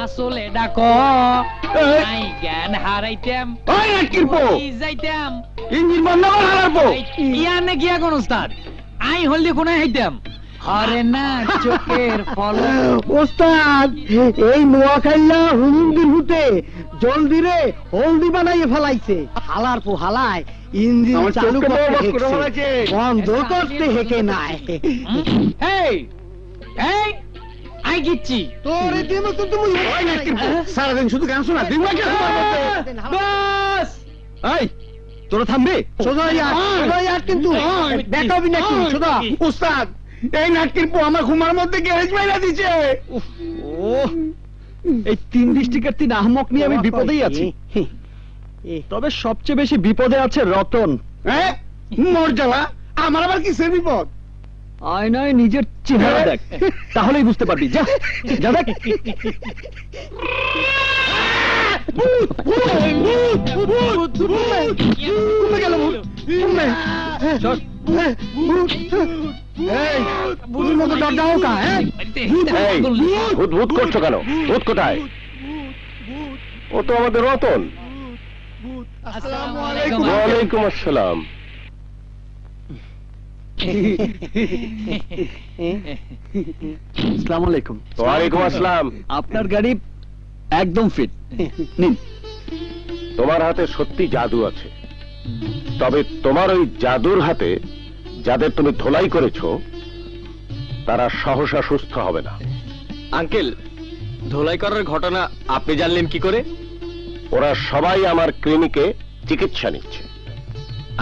আসলে ডাকো আই জ্ঞান হারাইতাম যাইতাম ইঞ্জিন বন্ধ করে হারাবো ইয়ানে গিয়া কোন উস্তাদ আই হলদি কোন হইতাম আরে না চোখের ফলক ওস্তাদ এই নোয়াখাইলা হুমুন্দির হুতে জলদি রে হলদি বানাইয়ে ফেলাইছে হালার পো হালায় ইঞ্জিন চালু করতে বন্ধ করতে হেকে নাই হেই হেই আই গিচ্ছি তোর এদিকে তো তুমি সারাদিন শুধু গান শোনা দিবা কে বাস এই তোরা থামবে সোজা ইয়ার কিন্তু দেখাবি নাকি সোজা উস্তাদ এই নাটকির পো আমার ঘুমার মধ্যে গ্যারেজ মাইরা দিছে এই 3 ডিস্ট্রিক্টের 3 আহমক নিয়ে আমি বিপদেই আছি তবে সবচেয়ে বেশি বিপদে আছে রতন মোর জ্বালা আমার আবার কিসের বিপদ আয়নায় নিজের চেহারা দেখ তাহলেই বুঝতে পারবি যা যা দেখ ভূত করছো কেন? ভূত কোথায়? ও তো আমাদের রতন। ওয়ালাইকুম আসসালাম। আসসালামু আলাইকুম। ওয়ালাইকুম আসসালাম। আপনার গাড়ি একদম ফিট। নিন। তোমার হাতে সত্যি জাদু আছে, তবে তোমার ওই জাদুর হাতে যাদের তুমি ধোলাই করেছো তারা সহসা সুস্থ হবে না। আঙ্কেল, ধোলাই করার ঘটনা আপনি জানলেন কি করে? ওরা সবাই আমার ক্লিনিকে চিকিৎসা নিচ্ছে।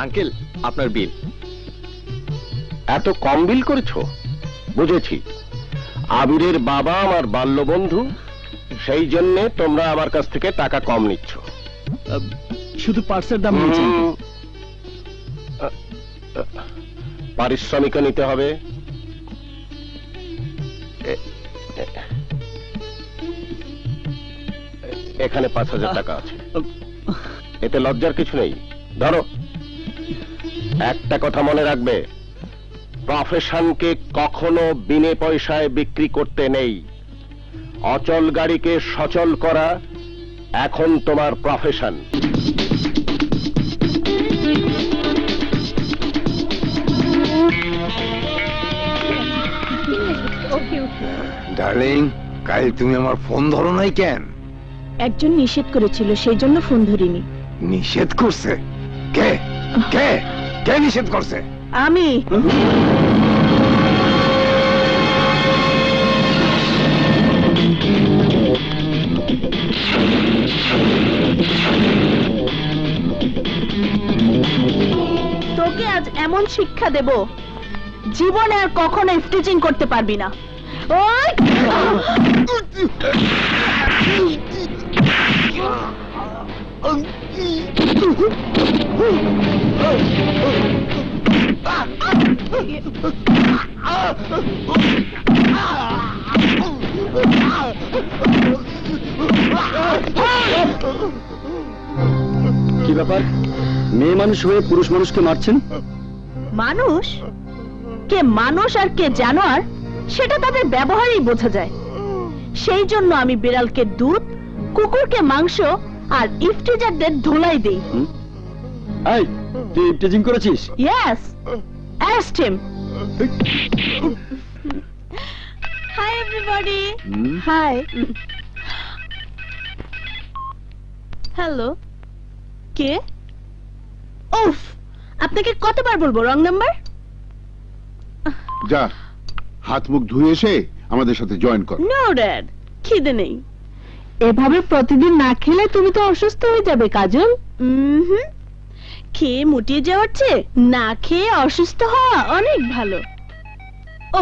আঙ্কেল, আপনার বিল। এত কম বিল করেছো? বুঝেছি, আবিরের বাবা আমার বাল্য বন্ধু, সেই জন্যে তোমরা আমার কাছ থেকে টাকা কম নিচ্ছ। শুধু পার্সের দাম নিয়েছেন। পারিশ্রমিক নিতে হবে। এখানে 5,000 টাকা আছে, এতে লজ্জার কিছু নেই। ধরো। একটা কথা মনে রাখবে, প্রফেশনকে কখনো বিনে পয়সায় বিক্রি করতে নেই। অচল গাড়িকে সচল করা এখন তোমার প্রফেশন। ডার্লিং, কাল তুমি আমার ফোন ধরো নাই কেন? একজন নিষেধ করেছিল, সেই জন্য ফোন ধরিনি। নিষেধ করছে? কে কে কে নিষেধ করছে? আমি। তোকে আজ এমন শিক্ষা দেব, জীবনে আর কখনো স্টিচিং করতে পারবি না। ওই কি ব্যাপার? মেয়ে মানুষ হয়ে পুরুষ মানুষকে মারছেন? মানুষ কে মানুষ আর কে জানোয়ার সেটা তাদের ব্যবহারেই বোঝা যায়। সেই জন্য আমি বিড়ালকে দুধ, কুকুরকে মাংস আর ইফটিজারদের ধুলাই দেই। এই, তুই ইফটিজিং করেছিস? Yes, asked him. Hi everybody. Hi. Hello. কে? উফ, আপনাকে কতবার বলবো রং নাম্বার? যা, হাত মুখ ধুয়ে এসে আমাদের সাথে জয়েন কর। নো ড্যাড, খিদে নেই। এভাবে প্রতিদিন না খেলে তুমি তো অসুস্থ হয়ে যাবে কাজল। খেয়ে মুটিয়ে যাওয়ার চেয়ে না খেয়ে অসুস্থ হওয়া অনেক ভালো।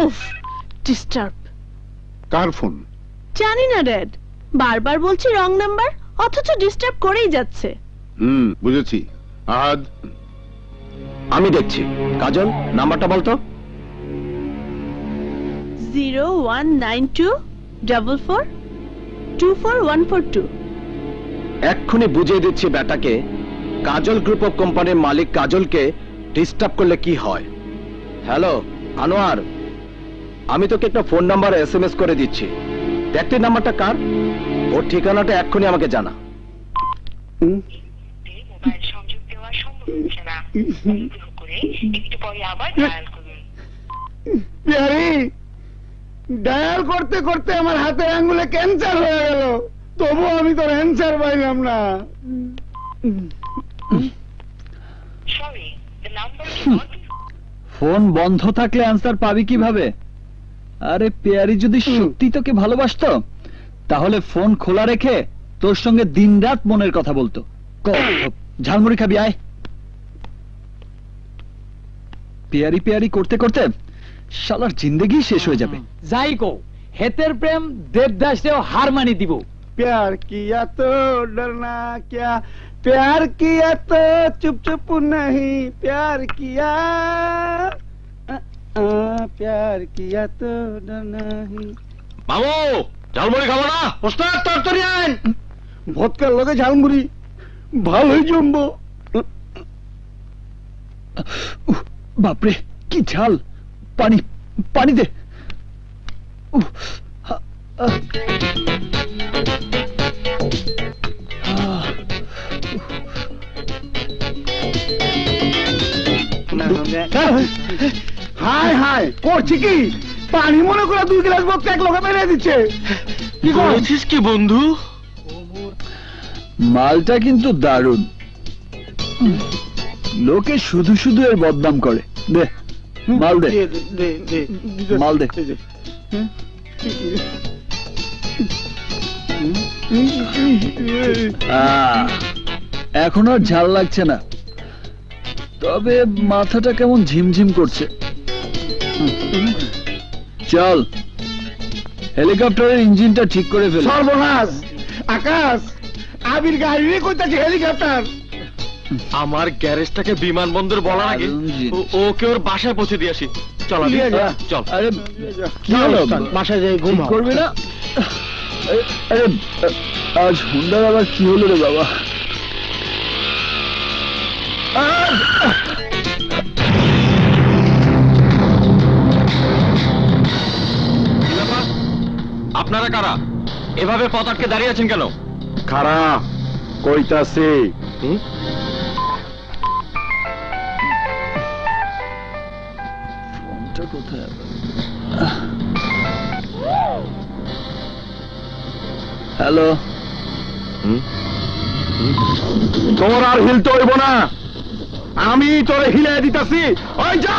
উফ, ডিস্টার্ব। কার ফোন? জানি না ড্যাড, বারবার বলছি রং নাম্বার, অথচ ডিস্টার্ব করেই যাচ্ছে। বুঝেছি। আজ আমি দেখছি। কাজল, নাম্বারটা বলতো। 01924424142। এক্ষুনি বুঝিয়ে দিচ্ছি বেটাকে, কাজল গ্রুপ অফ কোম্পানির মালিক কাজলকে ডিস্টার্ব করলে কি হয়। হ্যালো আনোয়ার, আমি তোকে একটা ফোন নাম্বার SMS করে দিচ্ছি। দেখতে নাম্বারটা কার? ওর ঠিকানাটা এক্ষুনি আমাকে জানা। মোবাইল সংযোগ দেওয়া সম্ভব হচ্ছে না, অনুগ্রহ করে একটু পরে আবার ডায়াল করুন। প্যারি, ডায়াল করতে করতে আমার হাতের আঙ্গুলে ক্যান্সার হয়ে গেল, তবু আমি তোর অ্যান্সার পাইলাম না। Sorry, the number is not. Phone বন্ধ থাকলে আনসার পাবি কিভাবে? আরে পেয়ারি যদি সত্যি তোকে ভালোবাসতো তাহলে ফোন খোলা রেখে তোর সঙ্গে দিনরাত মনের কথা বলতো। ঝালমুড়ি খাবি আয়। পেয়ারি পেয়ারি করতে করতে শালার জিন্দেগি শেষ হয়ে যাবে। যাই কো, হেতের প্রেম দেবদাসেও হার মানি দিব। प्यार किया तो डरना क्या, प्यार किया तो चुप चुप नहीं, प्यार किया प्यार किया तो डरना नहीं। মামু ঝালমুড়ি খাবো না? ওস্তাদ তরতরি আন, ভদকার লগে ঝালমুড়ি ভালোই জমবো। বাপরে কি ঝাল! পানি পানি দে। হাই হাই করছি কি, পানি মনে করে 2 গ্লাস ভদকা এক লগে মেরে দিচ্ছে। কি করেছিস কি বন্ধু? মালটা কিন্তু দারুণ, লোকে শুধু শুধু এর বদনাম করে। দে মাল দে, মাল দে। এখন আর ঝাল লাগছে না, তবে মাথাটা কেমন ঝিমঝিম করছে। চল হেলিকপ্টারের ইঞ্জিনটা ঠিক করে ফেল। সর্বনাশ, আকাশ আবির গাড়ি কইতাছে হেলিকপ্টার। আমার গ্যারেজটাকে বিমানবন্দর বলার আগে ওকে ওর বাসায় পৌঁছে দিয়ে আসি। চল আবি, নিয়ে যা। চল। আরে কি হলো, বাসায় যাই ঠিক করবি না? আরে আজ হুন্ডার আবার কি হলো রে বাবা? আপনারা কারা? এভাবে পথ আটকে দাঁড়িয়ে আছেন কেন? খারা কইতাছি। ফোনটা কোথায়? হ্যালো, তোর আর হিলতে হইব না, আমি তোরে হিলাই দিতাছি। ওই যা।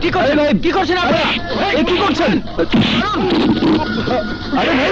কি করছেন ভাই? কি করছেন আপনারা? কি করছেন? আরে ভাই,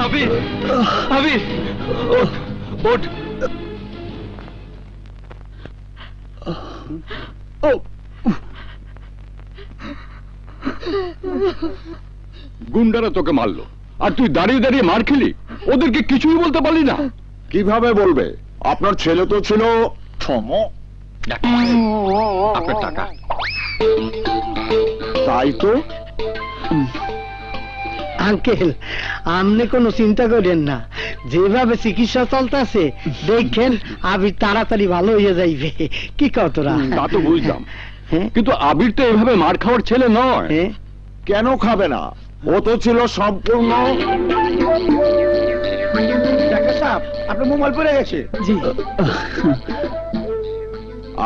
আবি, আবি, ওঠ, ওঠ। গুন্ডারা তোকে মারলো আর তুই দাঁড়িয়ে দাঁড়িয়ে মার খেলি, ওদেরকে কিছুই বলতে পারলি না? কিভাবে বলবে? আপনার ছেলে তো ছিল। আপনার টাকা। তাই তো। আঙ্কেল, আপনি কোনো চিন্তা করেন না, যেভাবে চিকিৎসা চলতেছে দেখেন আবির তাড়াতাড়ি ভালো হয়ে যাইবে। কি কও তোরা? তা তো বুঝলাম, হ্যাঁ? কিন্তু আবির তো এভাবে মার খাওয়ার ছেলে নয়। হ্যাঁ? কেন খাবে না? ও তো ছিল সম্পূর্ণ। ডাক্তার সাহেব, আপনার মোবাইল পড়ে গেছে। জি।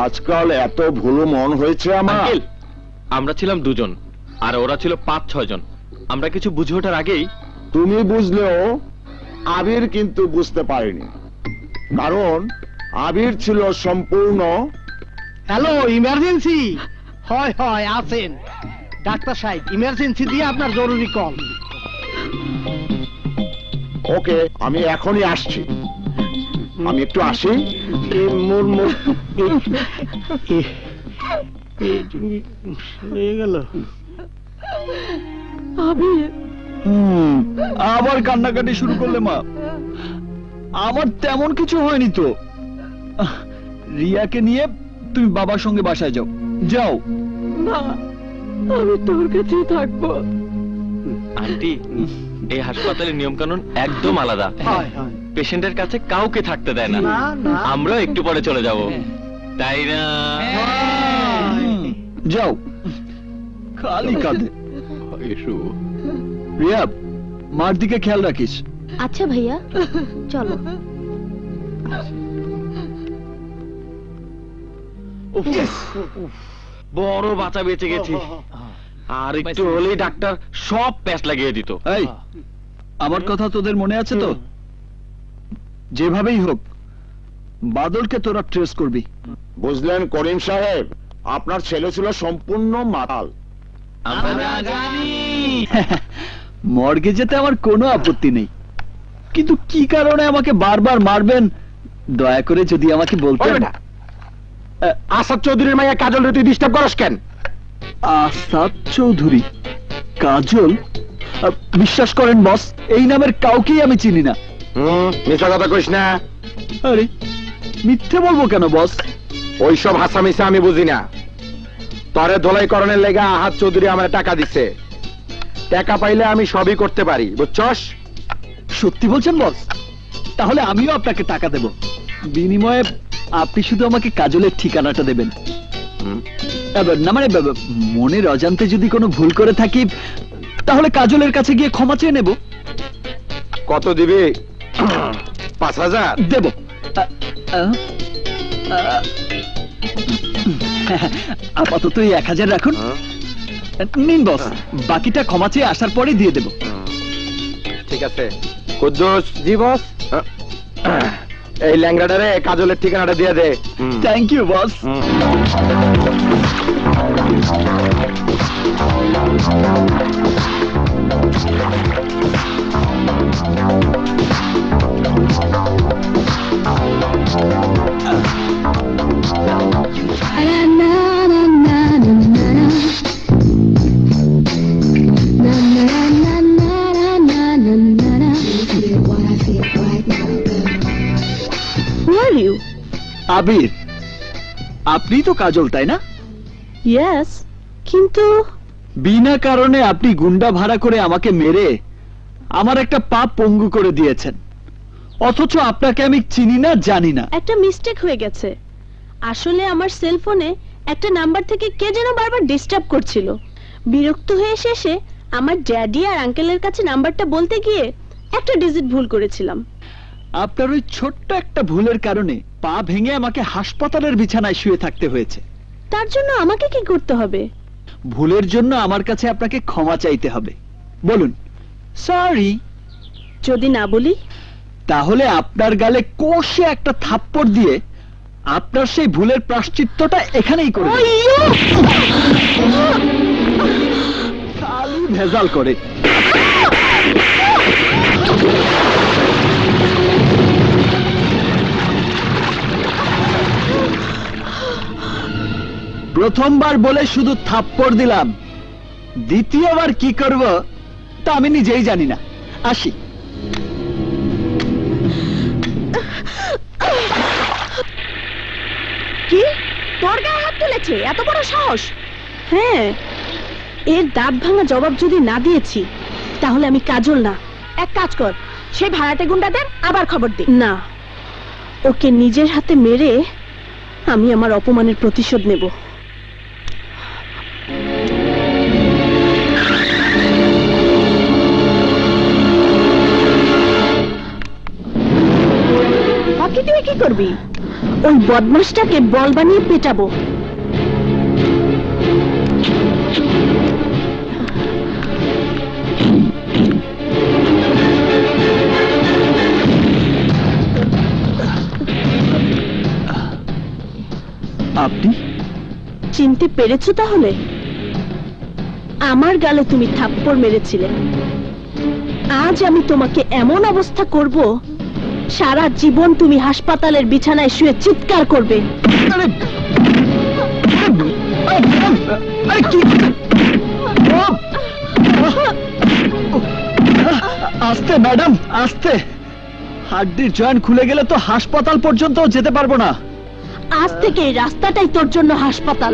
আজকাল এত ভুলো মন হয়েছে আমার। আঙ্কেল, আমরা ছিলাম 2 জন আর ওরা ছিল 5-6 জন। আমরা কিছু বুঝে ওঠার আগেই তুমি বুঝলেও আবির কিন্তু বুঝতে পারেনি, কারণ আবির ছিল সম্পূর্ণ। Hello, emergency? হয় হয়, আছেন ডাক্তার সাহেব, ইমার্জেন্সি দিয়ে আপনার জরুরি কল। ওকে, আমি এখনই আসছি। আমি একটু আসি। হয়ে গেল। আবার কান্নাকাটি শুরু করলে মা? আমার তেমন কিছু হয়নি তো। রিয়াকে নিয়ে তুমি বাবার সঙ্গে বাসায় যাও। যাও। আমি তোর কাছেই থাকবো। আন্টি, এই হাসপাতালের নিয়ম কানুন একদম আলাদা। পেশেন্টের কাছে কাউকে থাকতে দেয় না। আমরা একটু পরে চলে যাব, তাই না? যাও। খালি কাঁদে। এসো। রিয়া, মার দিকে খেয়াল রাখিস। আচ্ছা ভাইয়া, চলো। বড় বাঁচা বেঁচে গেছি। আর একটু হলেই ডাক্তার সব প্যাচ লাগিয়ে দিত। এই, আমার কথা তোদের মনে আছে তো? যেভাবেই হোক বাদলকে তোরা ট্রেস করবি। বুঝলেন করিম সাহেব, আপনার ছেলে ছিল সম্পূর্ণ মাতাল। মর্গে যেতে আমার কোনো আপত্তি নেই, কিন্তু কি কারণে আমাকে বারবার মারবেন দয়া করে যদি আমাকে বলতেন। আসাদ চৌধুরীর মাইয়া কাজল রে তুই ডিস্টার্ব করস কেন? আসাদ চৌধুরী? কাজল? বিশ্বাস করেন বস, এই নামের কাউকেই আমি চিনি না। মিথ্যা কথা কইস না। আরে মিথ্যে বলবো কেন বস? ওইসব হাসামিসা আমি বুঝি না। তরে ধোলাইকরণের লেগা আহাদ চৌধুরী আমার টাকা দিছে। টাকা পাইলে আমি সবই করতে পারি, বুঝছস? সত্যি বলছেন বস? তাহলে আমিও আপনাকে টাকা দেব, বিনিময়ে আপনি শুধু আমাকে কাজলের ঠিকানাটা দেবেন। না মানে মনের অজান্তে যদি কোনো ভুল করে থাকি তাহলে কাজলের কাছে গিয়ে ক্ষমা চেয়ে নেব। কত দিবি? 5,000 দেব। আপাতত এই 1,000 রাখুন। নিন বস, বাকিটা ক্ষমা চেয়ে আসার পরে দিয়ে দেব। ঠিক আছে। কুদ্দুস। জি বস। এই ল্যাংড়াটারে কাজলের ঠিকানাটা দিয়ে দে। Thank you boss. আবির, আপনি তো কাজল তাই না? ইয়েস, কিন্তু বিনা কারণে আপনি গুন্ডা ভাড়া করে আমাকে মেরে আমার একটা পা পঙ্গু করে দিয়েছেন, অথচ আপনাকে আমি চিনি না, জানি না। একটা মিস্টেক হয়ে গেছে। আসলে আমার সেলফোনে একটা নাম্বার থেকে কে যেন বারবার ডিস্টার্ব করছিল। বিরক্ত হয়ে শেষে আমার ড্যাডি আর আঙ্কেলের কাছে নাম্বারটা বলতে গিয়ে একটা ডিজিট ভুল করেছিলাম। আপনার ওই ছোট্ট একটা ভুলের কারণে পা ভেঙে আমাকে হাসপাতালের বিছানায় শুয়ে থাকতে হয়েছে। তার জন্য আমাকে কি করতে হবে? ভুলের জন্য আমার কাছে আপনাকে ক্ষমা চাইতে হবে। বলুন সরি। যদি না বলি? তাহলে আপনার গালে কষে একটা থাপ্পড় দিয়ে আপনার সেই ভুলের প্রায়শ্চিত্তটা এখানেই করে দেব। খালি ভেজাল করে। প্রথমবার বলে শুধু থাপ্পড় দিলাম, দ্বিতীয়বার কি করব তা আমি নিজেই জানি না। আসি। কি? তোর গায়ে হাত তুলেছে? এত বড় সাহস? হ্যাঁ, এর দাঁত ভাঙা জবাব যদি না দিয়েছি তাহলে আমি কাজল না। এক কাজ কর, সেই ভাড়াটে গুন্ডাদের আবার খবর দে। না, ওকে নিজের হাতে মেরে আমি আমার অপমানের প্রতিশোধ নেব। বাকি তুই কি করবি? ওই বদমাশটাকে বল বানিয়ে পেটাবো। আপনি? চিনতে পেরেছো তাহলে? আমার গালে তুমি থাপ্পড় মেরেছিলে, আজ আমি তোমাকে এমন অবস্থা করব সারা জীবন তুমি হাসপাতালের বিছানায় শুয়ে চিৎকার করবে। আস্তে ম্যাডাম, আস্তে। হাড্ডির জয়েন্ট খুলে গেলে তো হাসপাতাল পর্যন্ত যেতে পারবো না। আজ থেকে এই রাস্তাটাই তোর জন্য হাসপাতাল।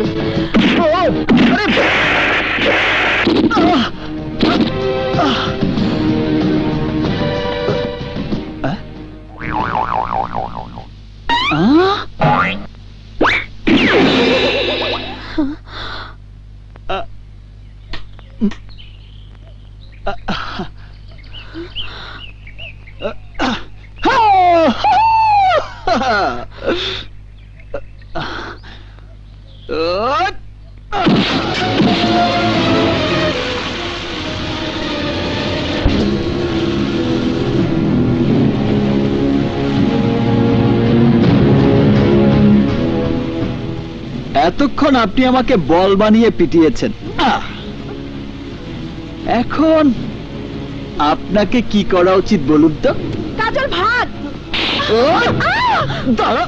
এতক্ষণ আপনি আমাকে বল বানিয়ে পিটিয়েছেন, এখন আপনাকে কি করা উচিত বলুন তো? কাজল ভাগ। দাঁড়া।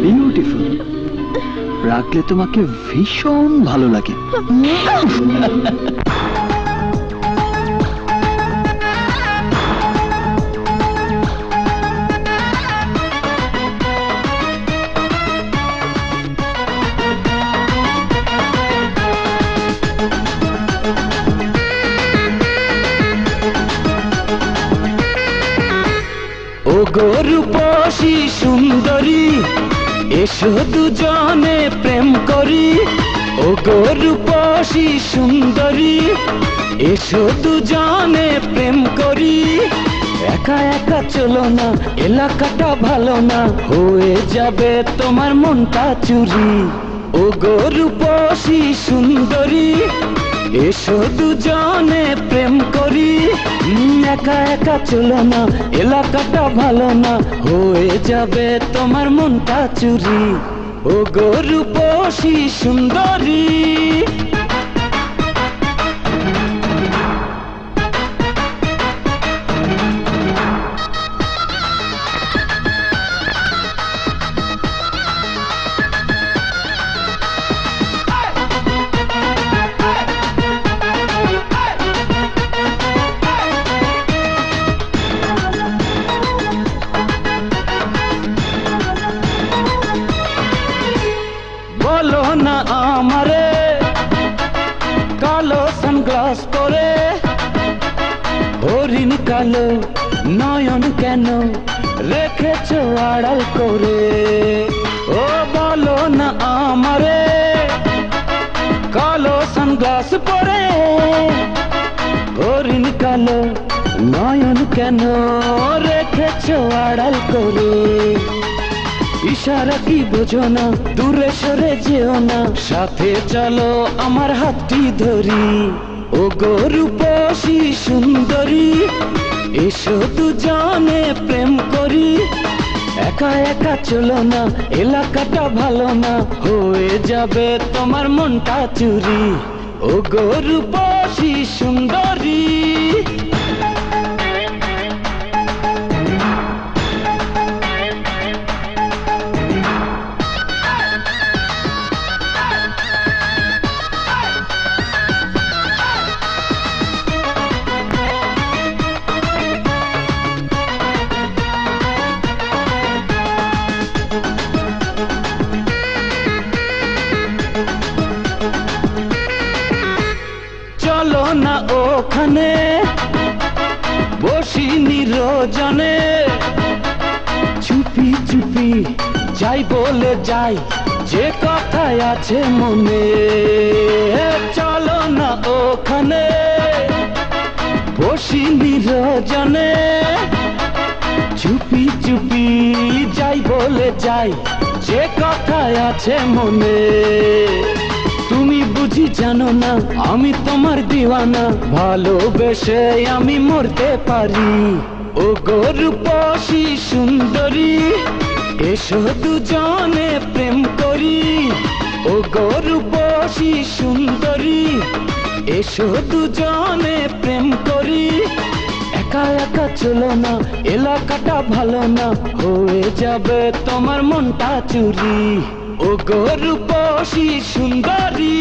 বিউটিফুল, রাখলে তোমাকে ভীষণ ভালো লাগে। ও গরূপসী সুন্দরী, এসো দুজনে প্রেম করি। ও গরূপসী সুন্দরী, এসো দুজনে প্রেম করি। একা একা চলো না, এলাকাটা ভালো না, হয়ে যাবে তোমার মনটা চুরি। ও গরূপসী সুন্দরী, এসো দুজনে প্রেম করি। একা একা চলো না, এলাকাটা ভালো না, হয়ে যাবে তোমার মনটা চুরি। ও গরূপসী সুন্দরী। বলো না আমারে কালো সানগ্লাস পরে, হরিণ কালো নয়ন কেন রেখেছো আড়াল করে। ও বলো না আমারে কালো সানগ্লাস পরে, হরিণ কালো নয়ন কেন রেখেছো আড়াল করে। ইশারা কি বোঝো না, দূরে সরে যেও না, সাথে চলো আমার হাতটি ধরি। ও গরূপসী সুন্দরী, এসো দুজনে প্রেম করি। একা একা চলো না, এলাকাটা ভালো না, হয়ে যাবে তোমার মনটা চুরি। ও গরূপসী সুন্দরী। চলো না ওখানে বসি নিরজনে, চুপি চুপি যাই বলে যাই যে কথায় আছে মনে। চলো না ওখানে বসি নিরজনে, চুপি চুপি যাই বলে যাই যে কথায় আছে মনে। তুমি বুঝ বুঝি জানো না আমি তোমার দিওয়ানা, ভালোবেসে আমি মরতে পারি। ও গো রূপসী সুন্দরী, এসো দুজনে প্রেম করি। ও গো রূপসী সুন্দরী, এসো দুজনে প্রেম করি। একা একা চলো না, এলাকাটা ভালো না, হয়ে যাবে তোমার মনটা চুরি। ও গো রূপসী সুন্দরী।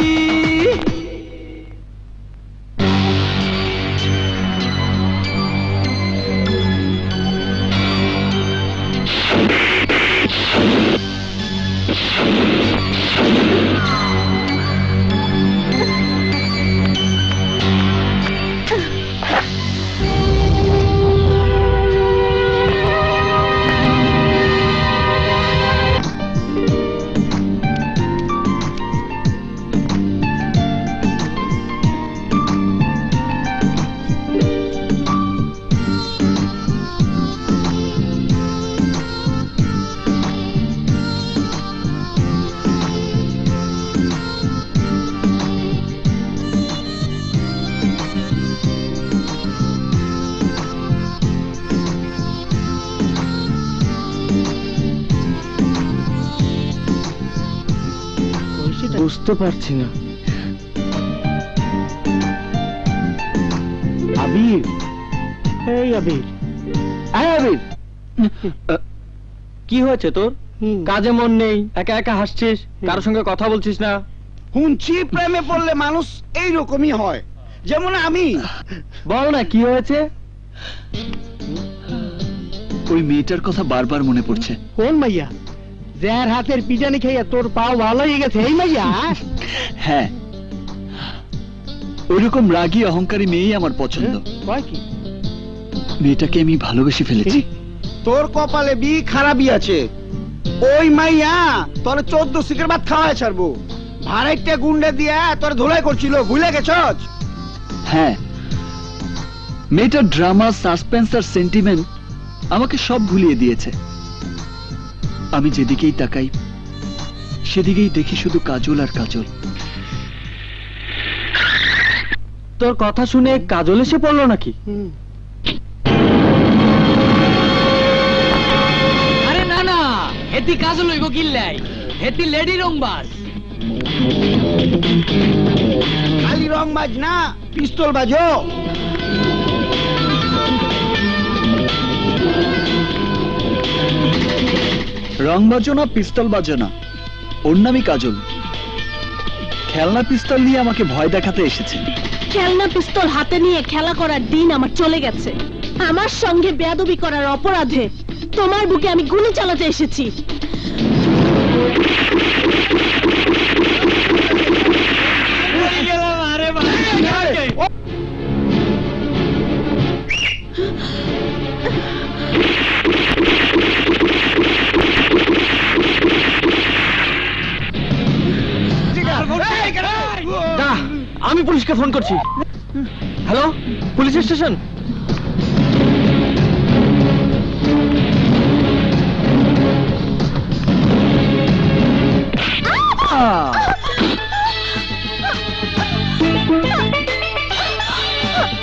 বুঝতে পারছি না। আবির, এই আবির, আবির, কি হয়েছে তোর? কাজে মন নেই, একা একা হাসছিস, কারোর সঙ্গে কথা বলছিস না। শুনছি প্রেমে পড়লে মানুষ এইরকমই হয়, যেমন আমি। বল না কি হয়েছে? ওই মেয়েটার কথা বারবার মনে পড়ছে। কোন মাইয়া? যার হাতের পিটানি খাইয়া তোর পাও ভালো হয়ে গেছে, এই মাইয়া? হ্যাঁ, ওইরকম রাগী অহংকারী মেয়েই আমার পছন্দ। কয় কি? মেয়েটাকে আমি ভালোবেসে ফেলেছি। তোর কপালে বি খারাপই আছে। ওই মাইয়া তোর 14 সিকের ভাত খাওয়ায় ছাড়বো। ভাড়াইটা গুন্ডা দিয়া তোর ধুলাই করছিল, ভুলে গেছস? হ্যাঁ, মেয়েটার ড্রামা, সাসপেন্স আর সেন্টিমেন্ট আমাকে সব ভুলিয়ে দিয়েছে। আমি যেদিকেই তাকাই সেদিকেই দেখি শুধু কাজল আর কাজল। তোর কথা শুনে কাজল এসে পড়লো নাকি? আরে না না, হেতি কাজল হইব কিল্লাই, হেতি লেডি রংবাজ। খালি রং বাজ না, পিস্তল বাজো। রং বাজো না, পিস্তল বাজো না, ওর নামই কাজল। খেলনা পিস্তল নিয়ে আমাকে ভয় দেখাতে এসেছে। খেলনা পিস্তল হাতে নিয়ে খেলা করার দিন আমার চলে গেছে। আমার সঙ্গে বেয়াদবি করার অপরাধে তোমার বুকে আমি গুলি চালাতে এসেছি। আমি পুলিশকে ফোন করছি। Hello, police station.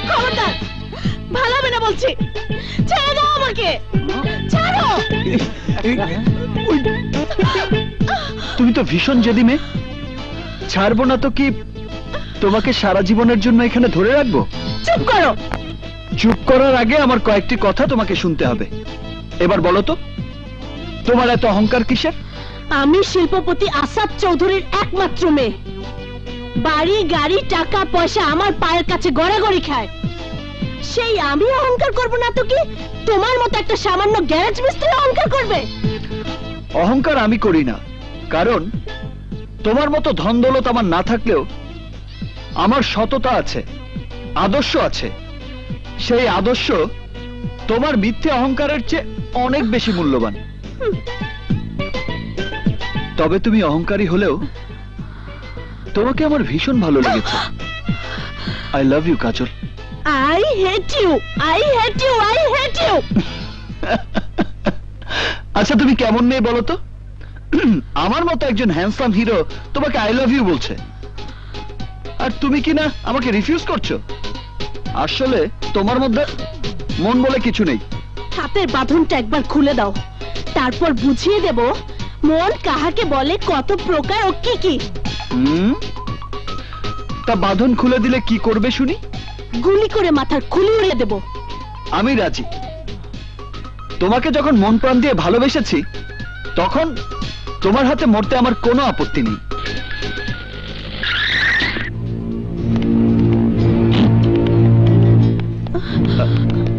খবরদার, ভালো হবে না বলছি। ছেড়ে দাও আমাকে, ছাড়ো। তুমি তো ভীষণ জেদি মেয়ে। ছাড়বো না তো কি তোমাকে সারা জীবনের জন্য এখানে ধরে রাখবো? চুপ করো। চুপ করার আগে আমার কয়েকটি কথা তোমাকে শুনতে হবে। এবার বলো তো, তোমার এত অহংকার কিসের? আমি শিল্পপতি আসাদ চৌধুরীর একমাত্র মেয়ে। বাড়ি, গাড়ি, টাকা পয়সা আমার পায়ের কাছে গড়াগড়ি খায়। সেই আমি অহংকার করব না তো কি তোমার মতো একটা সামান্য গ্যারেজ মিস্ত্রি অহংকার করবে? অহংকার আমি করি না, কারণ তোমার মতো ধন দৌলত আমার না থাকলেও আমার সততা আছে, আদর্শ আছে। সেই আদর্শ তোমার মিথ্যে অহংকারের চেয়ে অনেক বেশি মূল্যবান। তবে তুমি অহংকারী হলেও তোমাকে আমার ভীষণ ভালো লেগেছে। I love you Kajal. I hate you, I hate you, I hate you. আচ্ছা, তুমি কেমন মেয়ে বলো তো? আমার মতো একজন হ্যান্ডসাম হিরো তোমাকে আই লাভ ইউ বলছে। আর তুমি কি না আমাকে রিফিউজ করছো? আসলে তোমার মধ্যে মন বলে কিছু নেই। হাতের বাঁধনটা একবার খুলে দাও, তারপর বুঝিয়ে দেব মন কাহাকে বলে, কত প্রকার ও কি কি। তা বাঁধন খুলে দিলে কি করবে শুনি? গুলি করে মাথার খুলি উড়িয়ে দেব। আমি রাজি। তোমাকে যখন মন প্রাণ দিয়ে ভালোবেসেছি, তখন তোমার হাতে মরতে আমার কোনো আপত্তি নেই।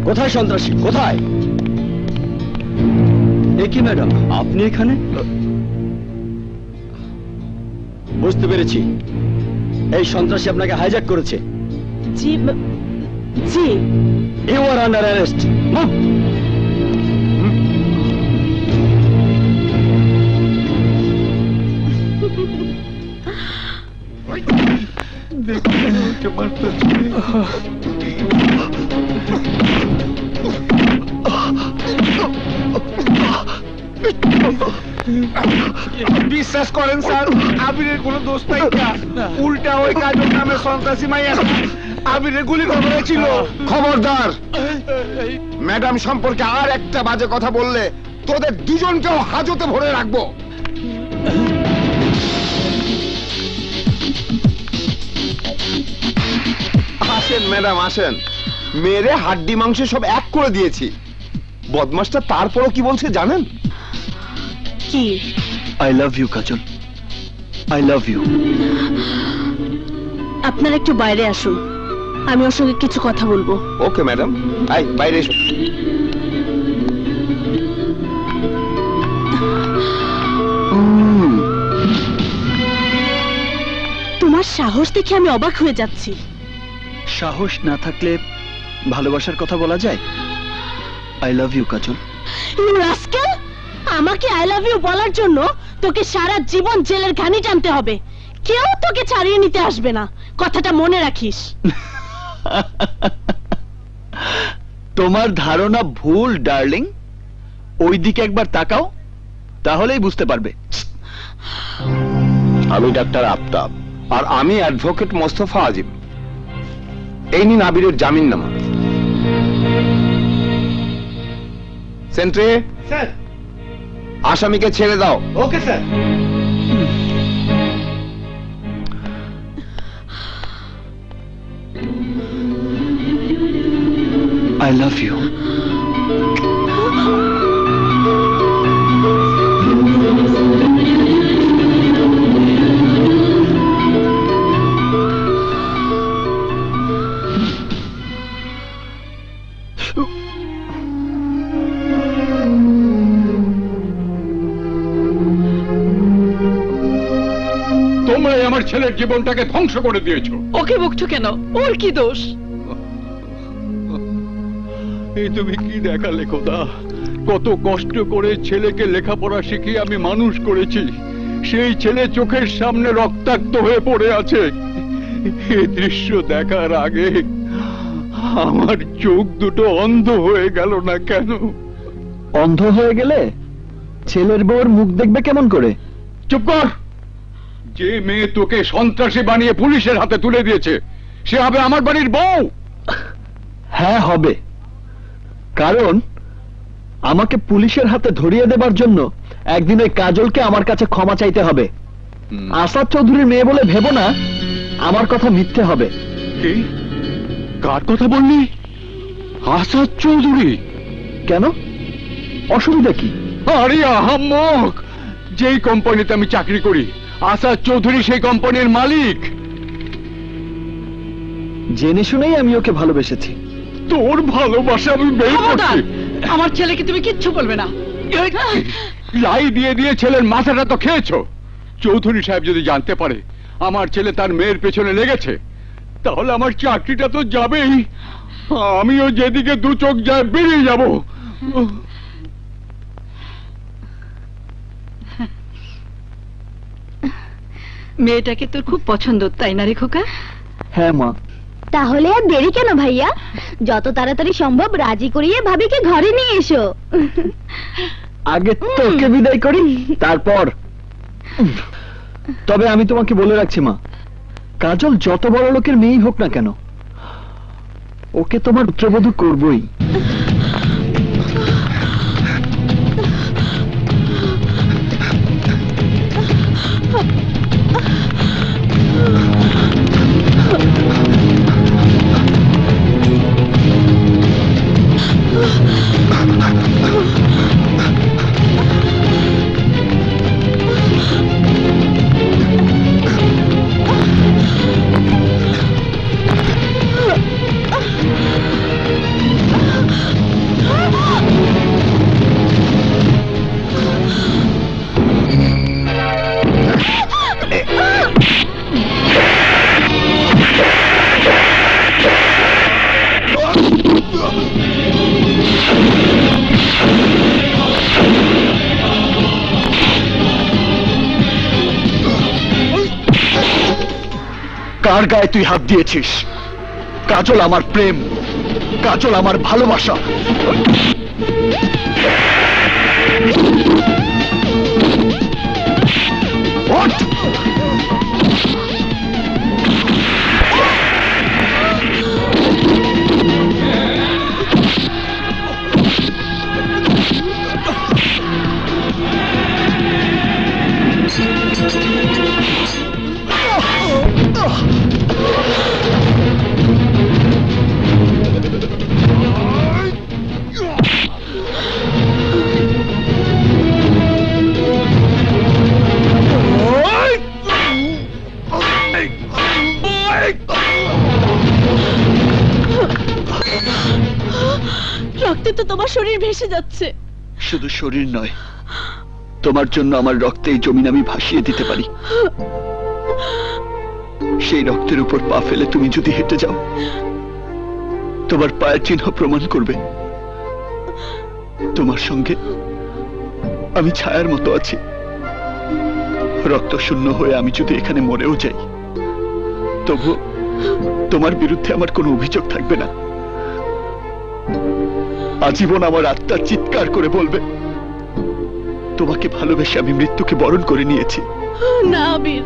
কোথায় সন্ত্রাসী, কোথায়? এ কি ম্যাডাম, আপনি এখানে? বুঝতে পেরেছি, এই সন্ত্রাসী আপনাকে হাইজ্যাক করেছে। জি জি। You are under arrest. বিশ্বাস করেন স্যার, আবিরের কোনো দোষ নাই, উল্টা ওই কাজল নামে সন্ত্রাসী মাইয়া আবিরের গুলি করেছিল। খবরদার, ম্যাডাম সম্পর্কে আর একটা বাজে কথা বললে তোদের দুজনকেও হাজতে ভরে রাখবো। আসেন ম্যাডাম, আসেন। মেরে হাড্ডি মাংস সব এক করে দিয়েছি। বদমাসটা তারপরও কি বলছে জানেন? কি? I love you Kajal, I love you. আপনারা একটু বাইরে আসুন, আমি ওর সঙ্গে কিছু কথা বলবো। ওকে ম্যাডাম, আই বাইরে এসো। তোমার সাহস দেখে আমি অবাক হয়ে যাচ্ছি। সাহস না থাকলে ভালোবাসার কথা বলা যায়? I love you Kajal. You rascal, আমাকে আই লাভ ইউ বলার জন্য তোকে সারা জীবন জেলের ঘানি টানতে হবে। কেউ তোকে ছাড়িয়ে নিতে আসবে না, কথাটা মনে রাখিস। তোমার ধারণা ভুল ডার্লিং, ওই দিকে একবার তাকাও, তাহলেই বুঝতে পারবে। আমি ডাক্তার আফতাব। আর আমি অ্যাডভোকেট মোস্তফা আজিম। এই নিন আবিরের জামিননামা। Sentry, sir. আসামিকে ছেড়ে দাও। Okay sir. I love you. তোমরাই আমার ছেলের জীবনটাকে ধ্বংস করে দিয়েছো। ওকে বকছো কেন? ওর কি দোষ? এই তুমি কি দেখালে খোদা? কত কষ্ট করে ছেলেকে লেখাপড়া শিখিয়ে আমি মানুষ করেছি, সেই ছেলে চোখের সামনে রক্তাক্ত হয়ে পড়ে আছে। এই দৃশ্য দেখার আগে আমার চোখ দুটো অন্ধ হয়ে গেল না কেন? অন্ধ হয়ে গেলে ছেলের বউর মুখ দেখবে কেমন করে? চুপ কর। যে মেয়ে তোকে সন্ত্রাসী বানিয়ে পুলিশের হাতে তুলে দিয়েছে, সে হবে আমার বাড়ির বউ? হ্যাঁ হবে, কারণ আমাকে পুলিশের হাতে ধরিয়ে দেবার জন্য একদিন ওই কাজলকে আমার কাছে ক্ষমা চাইতে হবে। আসাদ চৌধুরীর মেয়ে বলে ভেবো না আমার কথা মিথ্যে হবে। কি? কার কথা বললি? আসাদ চৌধুরী? কেন, অসুবিধা কি? আরে আহাম্মক, যেই কোম্পানিতে আমি চাকরি করি আসাদ চৌধুরী সেই কোম্পানির মালিক। জেনে শুনেই আমি ওকে ভালোবেসেছি। তোর ভালোবাসা আমি বের করছি। আমার ছেলেকে তুমি কিচ্ছু বলবে না। লাই দিয়ে দিয়ে ছেলের মাথাটা তো খেয়েছো। চৌধুরী সাহেব যদি জানতে পারে আমার ছেলে তার মেয়ের পেছনে লেগেছে, তাহলে আমার চাকরিটা তো যাবেই। আমিও যেদিকে দু চোখ যায় বেরিয়ে যাব। মেয়েটাকে তোর খুব পছন্দ, তাই না রে খোকা? হ্যাঁ মা। তাহলে আর দেরি কেন ভাইয়া, যত তাড়াতাড়ি সম্ভব রাজি করিয়ে ভাবিকে ঘরে নিয়ে এসো। আগে তোকে বিদায় করি, তারপর। তবে আমি তোমাকে বলে রাখছি মা, কাজল যত বড় লোকের মেয়েই হোক না কেন, ওকে তোমার পুত্রবধূ করবই। কার গায়ে তুই হাত দিয়েছিস? কাজল আমার প্রেম, কাজল আমার ভালোবাসা। রক্তে তো তোমার শরীর ভেসে যাচ্ছে। শুধু শরীর নয়, তোমার জন্য আমার রক্তে এই জমিন আমি ভাসিয়ে দিতে পারি। সেই রক্তের উপর পা ফেলে তুমি যদি হেঁটে যাও, তোমার পায়ের চিহ্ন প্রমাণ করবে তোমার সঙ্গে আমি ছায়ার মতো আছি। রক্ত শূন্য হয়ে আমি যদি এখানে মরেও যাই, তবু তোমার বিরুদ্ধে আমার কোনো অভিযোগ থাকবে না। আজীবন আমার আত্মা চিৎকার করে বলবে, তোমাকে ভালোবেসে আমি মৃত্যুকে বরণ করে নিয়েছি। না আবির,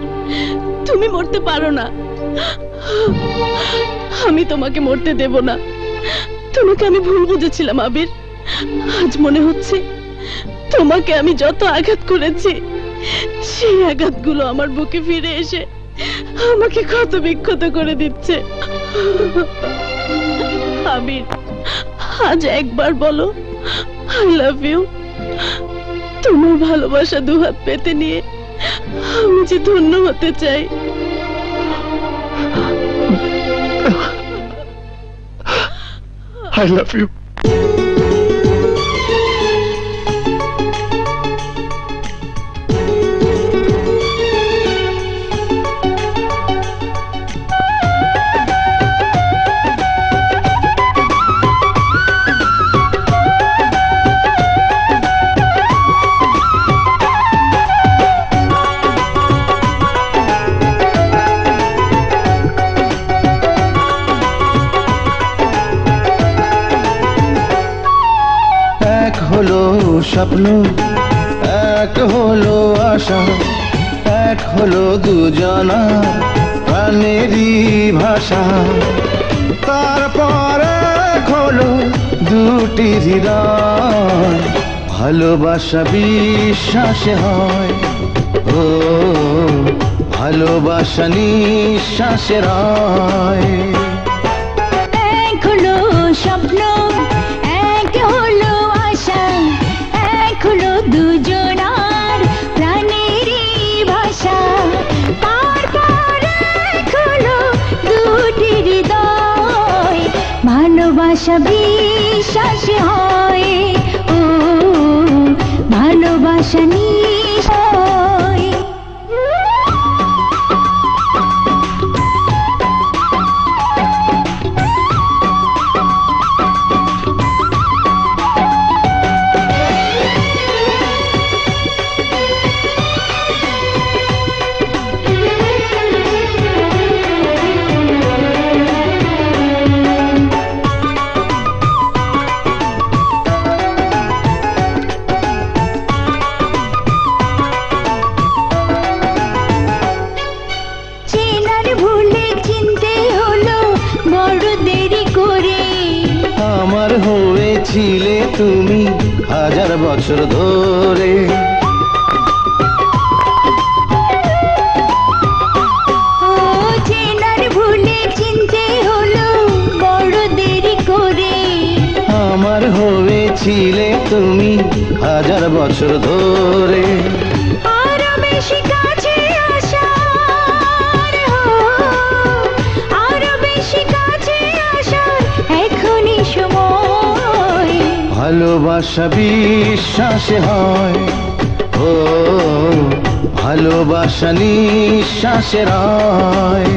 তুমি মরতে পারো না। আমি তোমাকে মরতে দেব না। তোমাকে আমি ভুল বুঝেছিলাম আবির। আজ মনে হচ্ছে তোমাকে আমি যত আঘাত করেছি, সেই আঘাতগুলো আমার বুকে ফিরে এসে আমাকে ক্ষত বিক্ষত করে দিচ্ছে। আবির, আজ একবার বলো আই লাভ ইউ। তোমার ভালোবাসা দুহাত পেতে নিয়ে আমি যে ধন্য হতে চাই। I love you. স্বপ্ন এক হলো আশা, এক হলো দুজনা প্রাণেরই ভাষা। তারপর এক হলো দুটি হৃদয়, ভালোবাসা বিশ্বাসে হয়। ও ভালোবাসা নিঃশ্বাসে হয়। এক হলো স্বপ্ন, এক হলো আশা, এক হলো দুজনার প্রাণেরই ভাষা। তারপর এক হলো দুটি হৃদয়, ভালোবাসা বিশ্বাসে হয়। ও ভালোবাসা নিঃশ্বাস। ছিলে তুমি হাজার বছর ধরে। ও চেনার ভুলে চিনতে হলো বড় দেরি করে। আমার হয়েছিলে তুমি হাজার বছর ধরে। আরো বেশি কাছে আসার, আরো বেশি কাছে আসার এখনই সময়। ভালোবাসা বিশ্বাসে হয়, ও ভালোবাসা নিঃশ্বাসের হয়।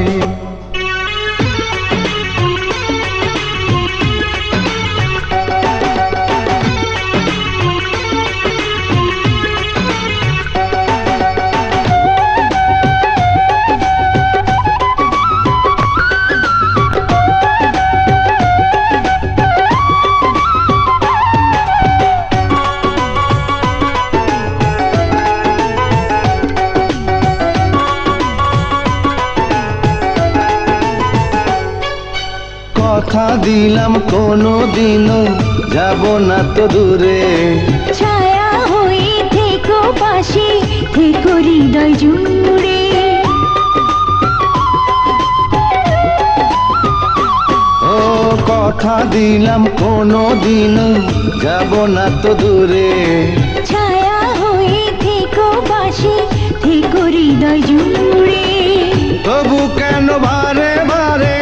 কথা দিলাম কোনো দিনও যাব না তো দূরে। ছায়া হয়ে থেকো পাশে, থেকো হৃদয় জুড়ে। ও কথা দিলাম কোনো দিনও যাব না তো দূরে। ছায়া হয়ে থেকো পাশে, থেকো হৃদয় জুড়ে। তবু কেন বারে বারে,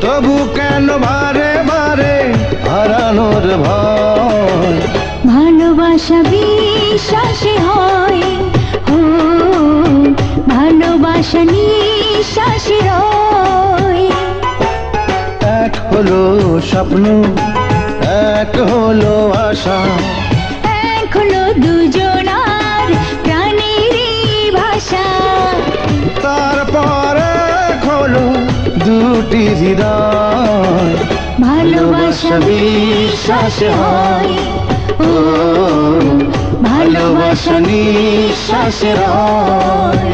তবু কেন বারে বারে হারানোর ভয়। ভালোবাসা বিশ্বাসে হয়, ও ভালোবাসা নিঃশ্বাসে রয়। এক হলো স্বপ্ন, এক হলো আশা, এক হলো দুজনার প্রাণেরই ভাষা। তারপর এক হলো দুটি হৃদয়। ভালোবাসা বিশ্বাসে হয়, ও ভালোবাসা নিঃশ্বাসে রয়।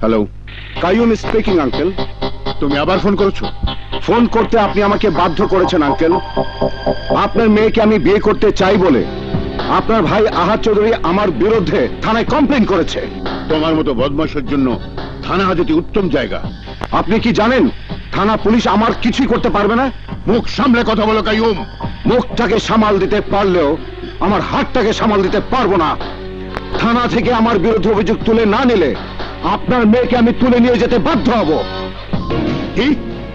Hello, Qayyum speaking uncle. তুমি আবার ফোন করেছো? ফোন করতে আপনি আমাকে বাধ্য করেছেন আঙ্কেল। আপনার মেয়েকে আমি বিয়ে করতে চাই বলে আপনার ভাই আহাদ চৌধুরী আমার বিরুদ্ধে থানায় কমপ্লেন করেছে। তোমার মতো বদমাশের জন্য থানা যদি উত্তম জায়গা। আপনি কি জানেন থানা পুলিশ আমার কিছুই করতে পারবে না? মুখ সামলে কথা বলো কাইয়ুম। মুখটাকে সামাল দিতে পারলেও আমার হাতটাকে সামাল দিতে পারবো না। থানা থেকে আমার বিরুদ্ধে অভিযোগ তুলে না নিলে আপনার মেয়েকে আমি তুলে নিয়ে যেতে বাধ্য হব। কি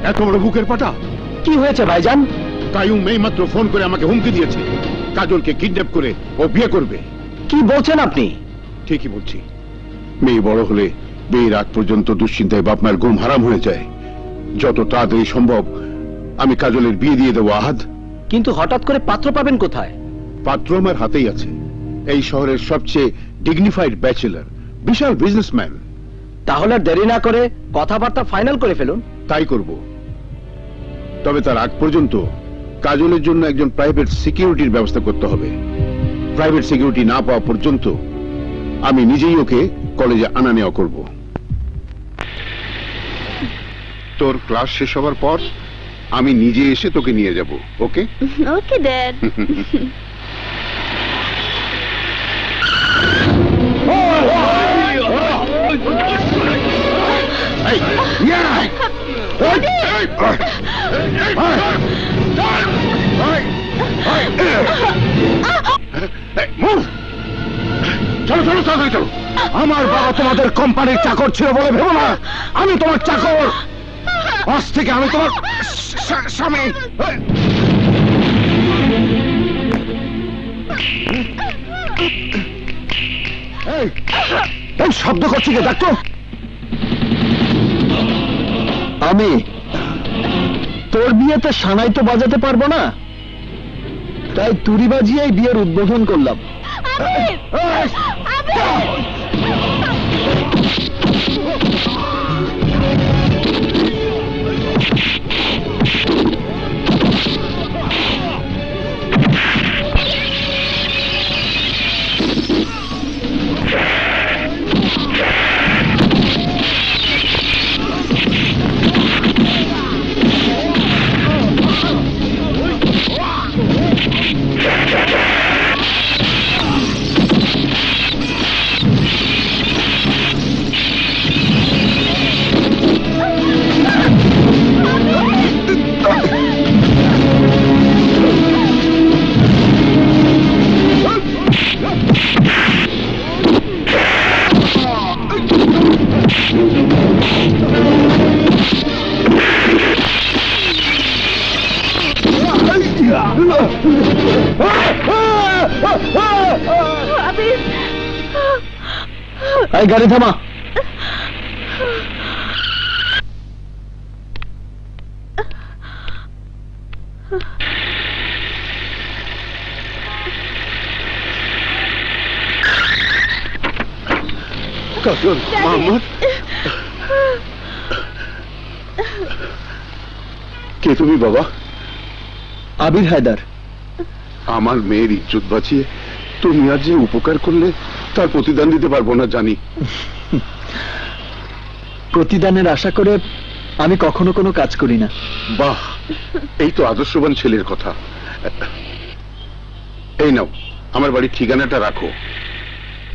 এত বড় বুকের পাটা? কি হয়েছে ভাইজান? কাইয়ুম এইমাত্র ফোন করে আমাকে হুমকি দিয়েছে কাজলকে কিডন্যাপ করে ও বিয়ে করবে। কি বলছেন আপনি? ঠিকই বলছি। মেয়ে বড় হলে বিয়ের আগ পর্যন্ত দুশ্চিন্তায় বাপ মায়ের ঘুম হারাম হয়ে যায়। যত তাড়াতাড়ি সম্ভব আমি কাজলের বিয়ে দিয়ে দেবো আহাদ। কিন্তু হঠাৎ করে পাত্র পাবেন কোথায়? পাত্র আমার হাতেই আছে। এই শহরের সবচেয়ে ডিগনিফাইড ব্যাচেলর, বিশাল বিজনেসম্যান। তাহলে আর দেরি না করে কথাবার্তা ফাইনাল করে ফেলুন। তাই করব। তবে তার আগ পর্যন্ত কাজলের জন্য একজন প্রাইভেট সিকিউরিটির ব্যবস্থা করতে হবে। প্রাইভেট সিকিউরিটি না পাওয়া পর্যন্ত আমি নিজেই ওকে কলেজে আনা নেওয়া করব। তোর ক্লাস শেষ হবার পর আমি নিজে এসে তোকে নিয়ে যাব। ওকে? Okay dad. চলো চলো তাড়াতাড়ি চলো। আমার বাবা তোমাদের কোম্পানির চাকর ছিল বলে ভেবো না আমি তোমার চাকর। আজ থেকে আমি তোমার স্বামী। এই শব্দ করছি কে? দেখতো আমি তোর বিয়েতে সানাই তো বাজাতে পারবো না, তাই তুড়ি বাজিয়ে বিয়ের উদ্বোধন করলাম। এই গাড়ি থামা। কাজল, মোহাম্মদ, কে তুমি বাবা? আবির হায়দার। আমার মেয়ের ইজ্জত বাঁচিয়ে তুমি আজ যে উপকার করলে তার প্রতিদান দিতে পারবো না জানি। প্রতিদানের আশা করে আমি কখনো কোনো কাজ করি না। বাহ, এই তো আদর্শবান ছেলের কথা। এই নাও, আমার বাড়ির ঠিকানাটা রাখো।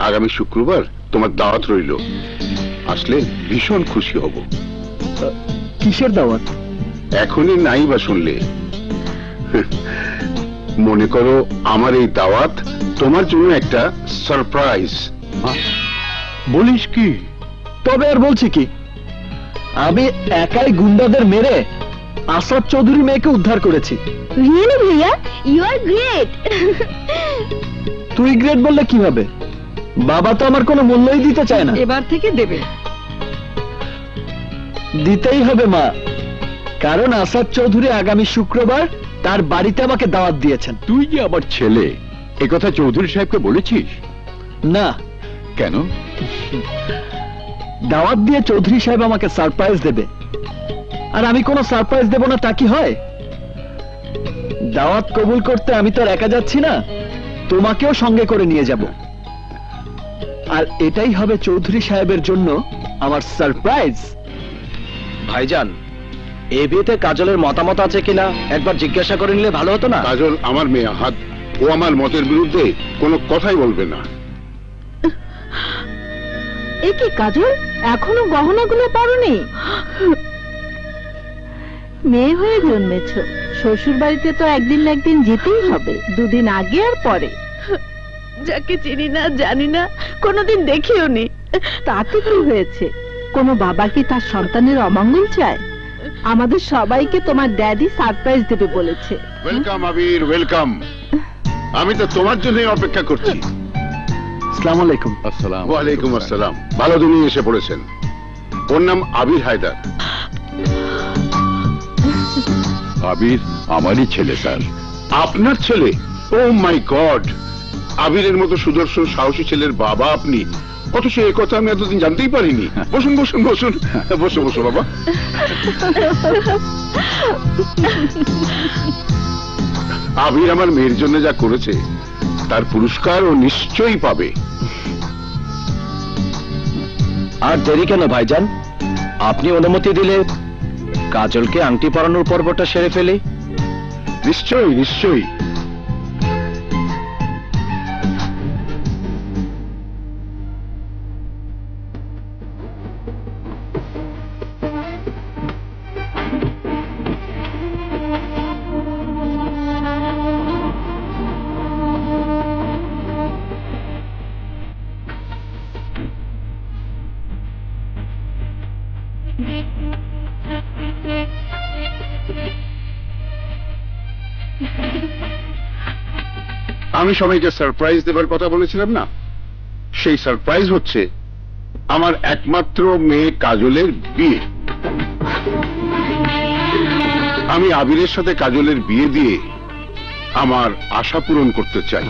আগামী শুক্রবার তোমার দাওয়াত রইল, আসলে ভীষণ খুশি হব। কিসের দাওয়াত? এখনই নাই বা শুনলে? মনে করো আমার এই দাওয়াত তোমার জন্য একটা সারপ্রাইজ। বলিস কি? তবে আর বলছি কি, আমি একাই গুন্ডাদের মেরে আসাদ চৌধুরী মেয়েকে উদ্ধার করেছি। রিয়েলি ভাইয়া, ইউ আর গ্রেট। তুই গ্রেট বললে কি হবে? বাবা তো আমার কোনো মূল্যই দিতে চায় না। এবার থেকে দেবে। দিতেই হবে মা, কারণ আসাদ চৌধুরী আগামী শুক্রবার তার বাড়িতে আমাকে দাওয়াত দিয়েছেন। তুই যে আমার ছেলে, একথা চৌধুরী সাহেবকে বলেছিস? না। কেন? দাওয়াত দিয়ে চৌধুরী সাহেব আমাকে সারপ্রাইজ দেবে, আর আমি কোনো সারপ্রাইজ দেব না তা কি হয়? দাওয়াত কবুল করতে আমি তো আর একা যাচ্ছি না, তোমাকেও সঙ্গে করে নিয়ে যাব। আর এটাই হবে চৌধুরী সাহেবের জন্য আমার সারপ্রাইজ। ভাইজান, এই বিয়েতে কাজলের মতামত আছে কিনা একবার জিজ্ঞাসা করে নিলে ভালো হতো না? কাজল আমার মেয়ে হাত, ও আমার মতের বিরুদ্ধে কোনো কথাই বলবে না। এ কি কাজল, এখনো গহনাগুলো পরনি? মেয়ে হয়ে জন্মেছ, শ্বশুর বাড়িতে তো একদিন না একদিন যেতেই হবে, দুদিন আগে আর পরে। যাকে চিনি না, জানি না, কোনোদিন দেখিও নি, তাতে কি হয়েছে? কোনো বাবা কি তার সন্তানের অমঙ্গল চায়? আমাদের সবাইকে তোমার ড্যাডি সারপ্রাইজ দেবে বলেছে। ওয়েলকাম আবির, ওয়েলকাম। আমি তো তোমার জন্যই অপেক্ষা করছি। আসসালামু আলাইকুম। আসসালাম। ওয়ালাইকুম আসসালাম। ভালো দিনই এসে পড়েছেন। ওর নাম আবির হায়দার। আবির আমারই ছেলে স্যার। আপনার ছেলে? ও মাই গড, আবিরের মতো সুদর্শন সাহসী ছেলের বাবা আপনি, অথচ এ কথা আমি এতদিন জানতেই পারিনি। বসুন বসুন বসুন, বসো বসো বাবা। আবির আমার মেয়ের জন্য যা করেছে তার পুরস্কার ও নিশ্চয়ই পাবে। আর দেরি কেন ভাইজান, আপনি অনুমতি দিলে কাজলকে আংটি পরানোর পর্বটা সেরে ফেলে। নিশ্চয়ই নিশ্চয়ই। আমি সবাইকে সারপ্রাইজ দেবার কথা বলেছিলাম না, সেই সারপ্রাইজ হচ্ছে আমার একমাত্র মেয়ে কাজলের বিয়ে। আমি আবিরের সাথে কাজলের বিয়ে দিয়ে আমার আশা পূরণ করতে চাই।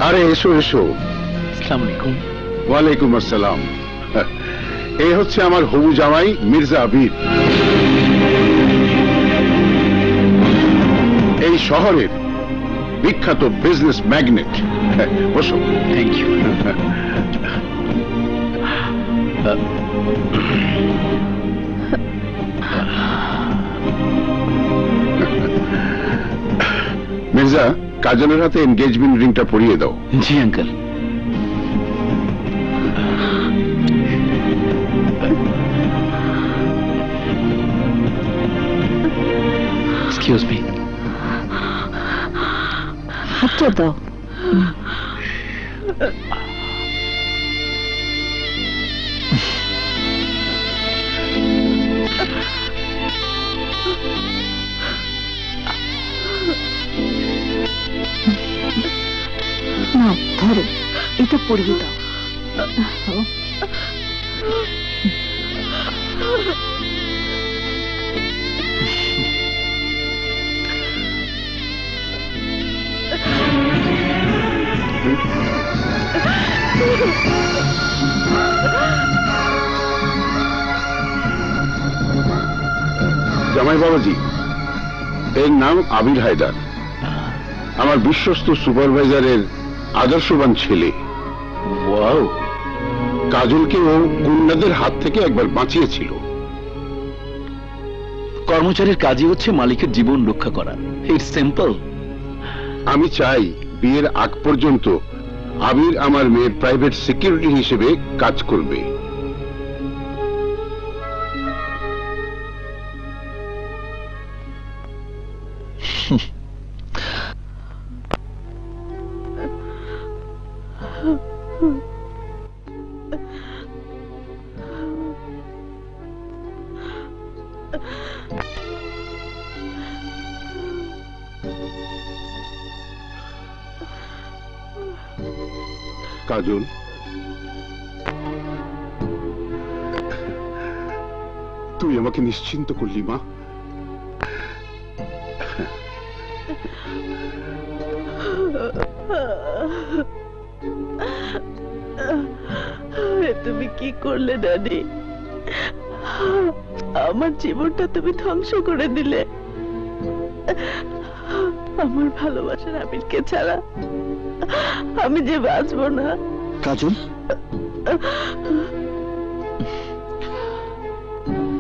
আরে এসো এসো। আসসালামু আলাইকুম। ওয়ালাইকুম আসসালাম। এই হচ্ছে আমার হবু জামাই মির্জা আবির, এই শহরের বিখ্যাত বিজনেস ম্যাগনেট। বসো। Thank you. মির্জা, কাজলের হাতে এনগেজমেন্ট রিংটা পরিয়ে দাও। জি আঙ্কেল। Excuse me. হাতটা দাও। না ধরো, এটা পরিয়ে দাও। জামাই বাবাজি, এর নাম আবির হায়দার, আমার বিশ্বস্ত সুপারভাইজারের আদর্শবান ছেলে। ওয়াও, কাজলকে ও গুন্ডাদের হাত থেকে একবার বাঁচিয়েছিল। কর্মচারীর কাজই হচ্ছে মালিকের জীবন রক্ষা করা। It's simple. আমি চাই বিয়ের আগ পর্যন্ত আবির আমার মেয়ের প্রাইভেট সিকিউরিটি হিসেবে কাজ করবে। কাজল, তুই আমাকে নিশ্চিন্ত করলি মা। তুমি কি করলে ড্যাডি? আমার জীবনটা তুমি ধ্বংস করে দিলে। আমার ভালোবাসার আবিরকে ছাড়া আমি যে বাঁচবো না। কাজল,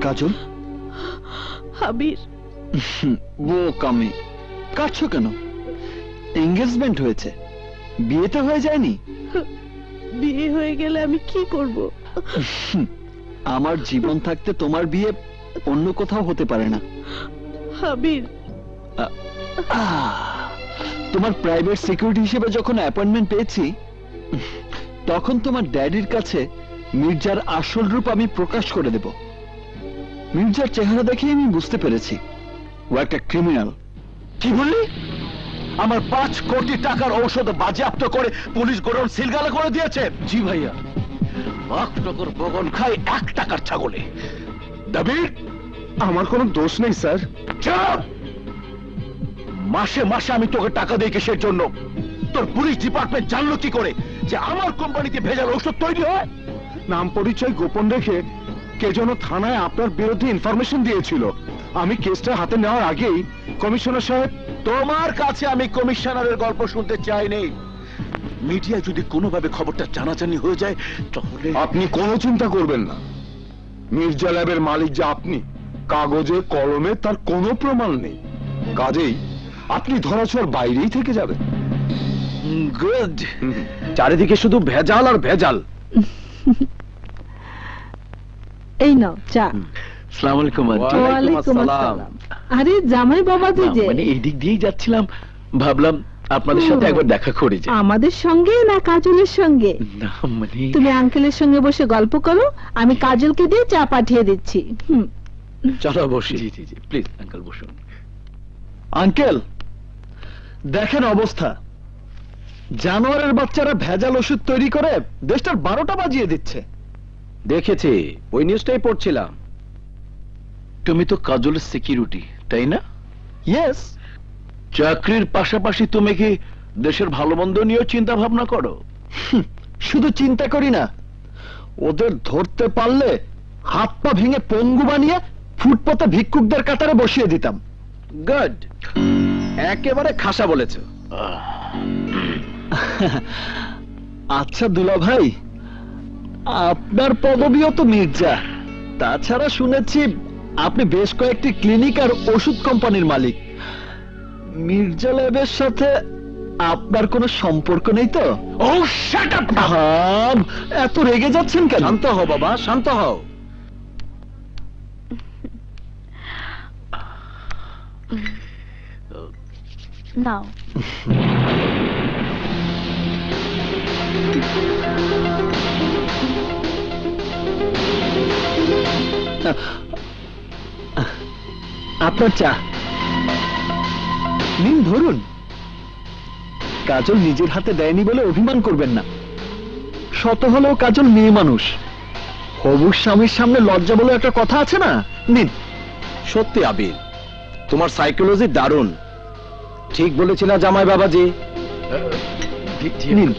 কাজল, আবির, ও কামি, কাটছো কেন? এঙ্গেজমেন্ট হয়েছে, বিয়েতে হয়ে যায়নি? বিয়ে হয়ে গেলে আমি কি করব? আমার জীবন থাকতে তোমার বিয়ে অন্য কোথাও হতে পারে না। আবির, তোমার প্রাইভেট সিকিউরিটি হিসেবে যখন অ্যাপয়েন্টমেন্ট পেয়েছি, তখন তোমার ড্যাডির কাছে মির্জার আসল রূপ আমি প্রকাশ করে দেব। মির্জার চেহারা দেখে আমি বুঝতে পেরেছি ও একটা ক্রিমিনাল। কি বললি? আমার 5 কোটি টাকার ঔষধ বাজেয়াপ্ত করে পুলিশ গোডাউন সিলগালা করে দিয়েছে। জি ভাইয়া, বাঘনগর বগন খায় 1 টাকার ছাগলে। দাবির, আমার কোনো দোষ নেই স্যার। চুপ! মাসে মাসে আমি তোকে টাকা দিই কিসের জন্য? তোর পুলিশ ডিপার্টমেন্ট জানলো কি করে যে আমার কোম্পানিতে ভেজাল ঔষধ তৈরি হয়? নাম পরিচয় গোপন রেখে কে যেন থানায় আপনার বিরুদ্ধে ইনফরমেশন দিয়েছিল। আমি কেসটা হাতে নেওয়ার আগেই কমিশনার সাহেব। তোমার কাছে আমি কমিশনারের গল্প শুনতে চাইনি। মিডিয়া যদি কোনোভাবে খবরটা জানাজানি হয়ে যায় তাহলে আপনি কোনো চিন্তা করবেন না। মির্জা ল্যাবের মালিক যে আপনি, কাগজে কলমে তার কোনো প্রমাণ নেই, কাজেই আপনি ধরাছোঁয়ার বাইরেই থেকে যাবেন। গুড। চারিদিকে শুধু ভেজাল আর ভেজাল। এই নাও চা। আসসালামু আলাইকুম আন্টি। ওয়ালাইকুম আসসালাম। আরে জামাই বাবাজি যে। মানে এই দিক দিয়েই যাচ্ছিলাম, ভাবলাম আপনাদের সাথে একবার দেখা করে যাই। আমাদের সঙ্গে না কাজলের সঙ্গে? না মানে তুমি আঙ্কেলের সঙ্গে বসে গল্প করো, আমি কাজলকে দিয়ে চা পাঠিয়ে দিচ্ছি। চলো বসি। জি জি জি, প্লিজ আঙ্কেল বসুন। আঙ্কেল, দেখেন অবস্থা। জানোয়ারের বাচ্চারা ভেজাল ওষুধ তৈরি করে দেশটার 12টা বাজিয়ে দিচ্ছে। দেখেছি, ওই নিউজটাই পড়ছিলাম। তুমি তো কাজলের সিকিউরিটি, তাই না? ইয়েস। চাকরির পাশাপাশি তুমি কি দেশের ভালো মন্দ নিয়েও চিন্তা ভাবনা করো? শুধু চিন্তা করি না, ওদের ধরতে পারলে হাত পা ভেঙে পঙ্গু বানিয়ে ফুটপাতে ভিক্ষুকদের কাতারে বসিয়ে দিতাম। গুড, একেবারে খাসা বলেছ। আচ্ছা দুলা ভাই, আপনার পদবিও তো মির্জা, তাছাড়া শুনেছি আপনি বেশ কয়েকটি ক্লিনিক আর ওষুধ কোম্পানির মালিক। মির্জা ল্যাবের সাথে আপনার কোনো সম্পর্ক নেই তো? ও শাট আপ! এত রেগে যাচ্ছেন কেন? শান্ত হও বাবা, শান্ত হও। নাও। আপনার চা নিন, ধরুন। কাজল নিজের হাতে দেয়নি বলে অভিমান করবেন না। শত হলেও কাজল মেয়ে মানুষ। হবু স্বামীর সামনে লজ্জা বলে একটা কথা আছে না, নিন। সত্যি আবির, তোমার সাইকোলজি দারুণ। ঠিক বলেছিল জামাই বাবাজি। নিন।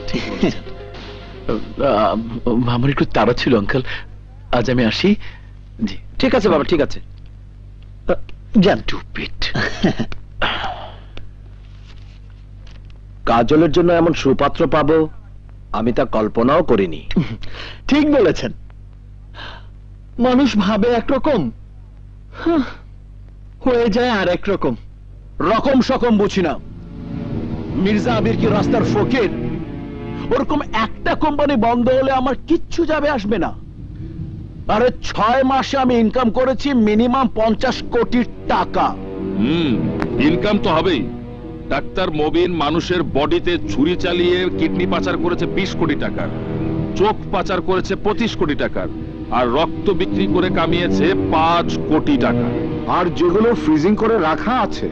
আমার একটু তাড়া ছিল আঙ্কেল, আজ আমি আসি। জি ঠিক আছে বাবা, ঠিক আছে। যান। কাজলের জন্য এমন সুপাত্র পাবো আমি তা কল্পনাও করিনি। ঠিক বলেছেন। মানুষ ভাবে একরকম, হয়ে যায় আর একরকম। রকম সকম বুঝি না। মির্জা আবির কি রাস্তার ফকির? ওরকম একটা কোম্পানি বন্ধ হলে আমার কিচ্ছু যাবে আসবে না। আরে 6 মাসে আমি ইনকাম করেছি মিনিমাম 50 কোটি টাকা। ইনকাম তো হবেই। ডাক্তার মবিন মানুষের বডিতে ছুরি চালিয়ে কিডনি পাচার করেছে 20 কোটি টাকার, চোখ পাচার করেছে 25 কোটি টাকার, আর রক্ত বিক্রি করে কামিয়েছে 5 কোটি টাকা। আর যেগুলো ফ্রিজিং করে রাখা আছে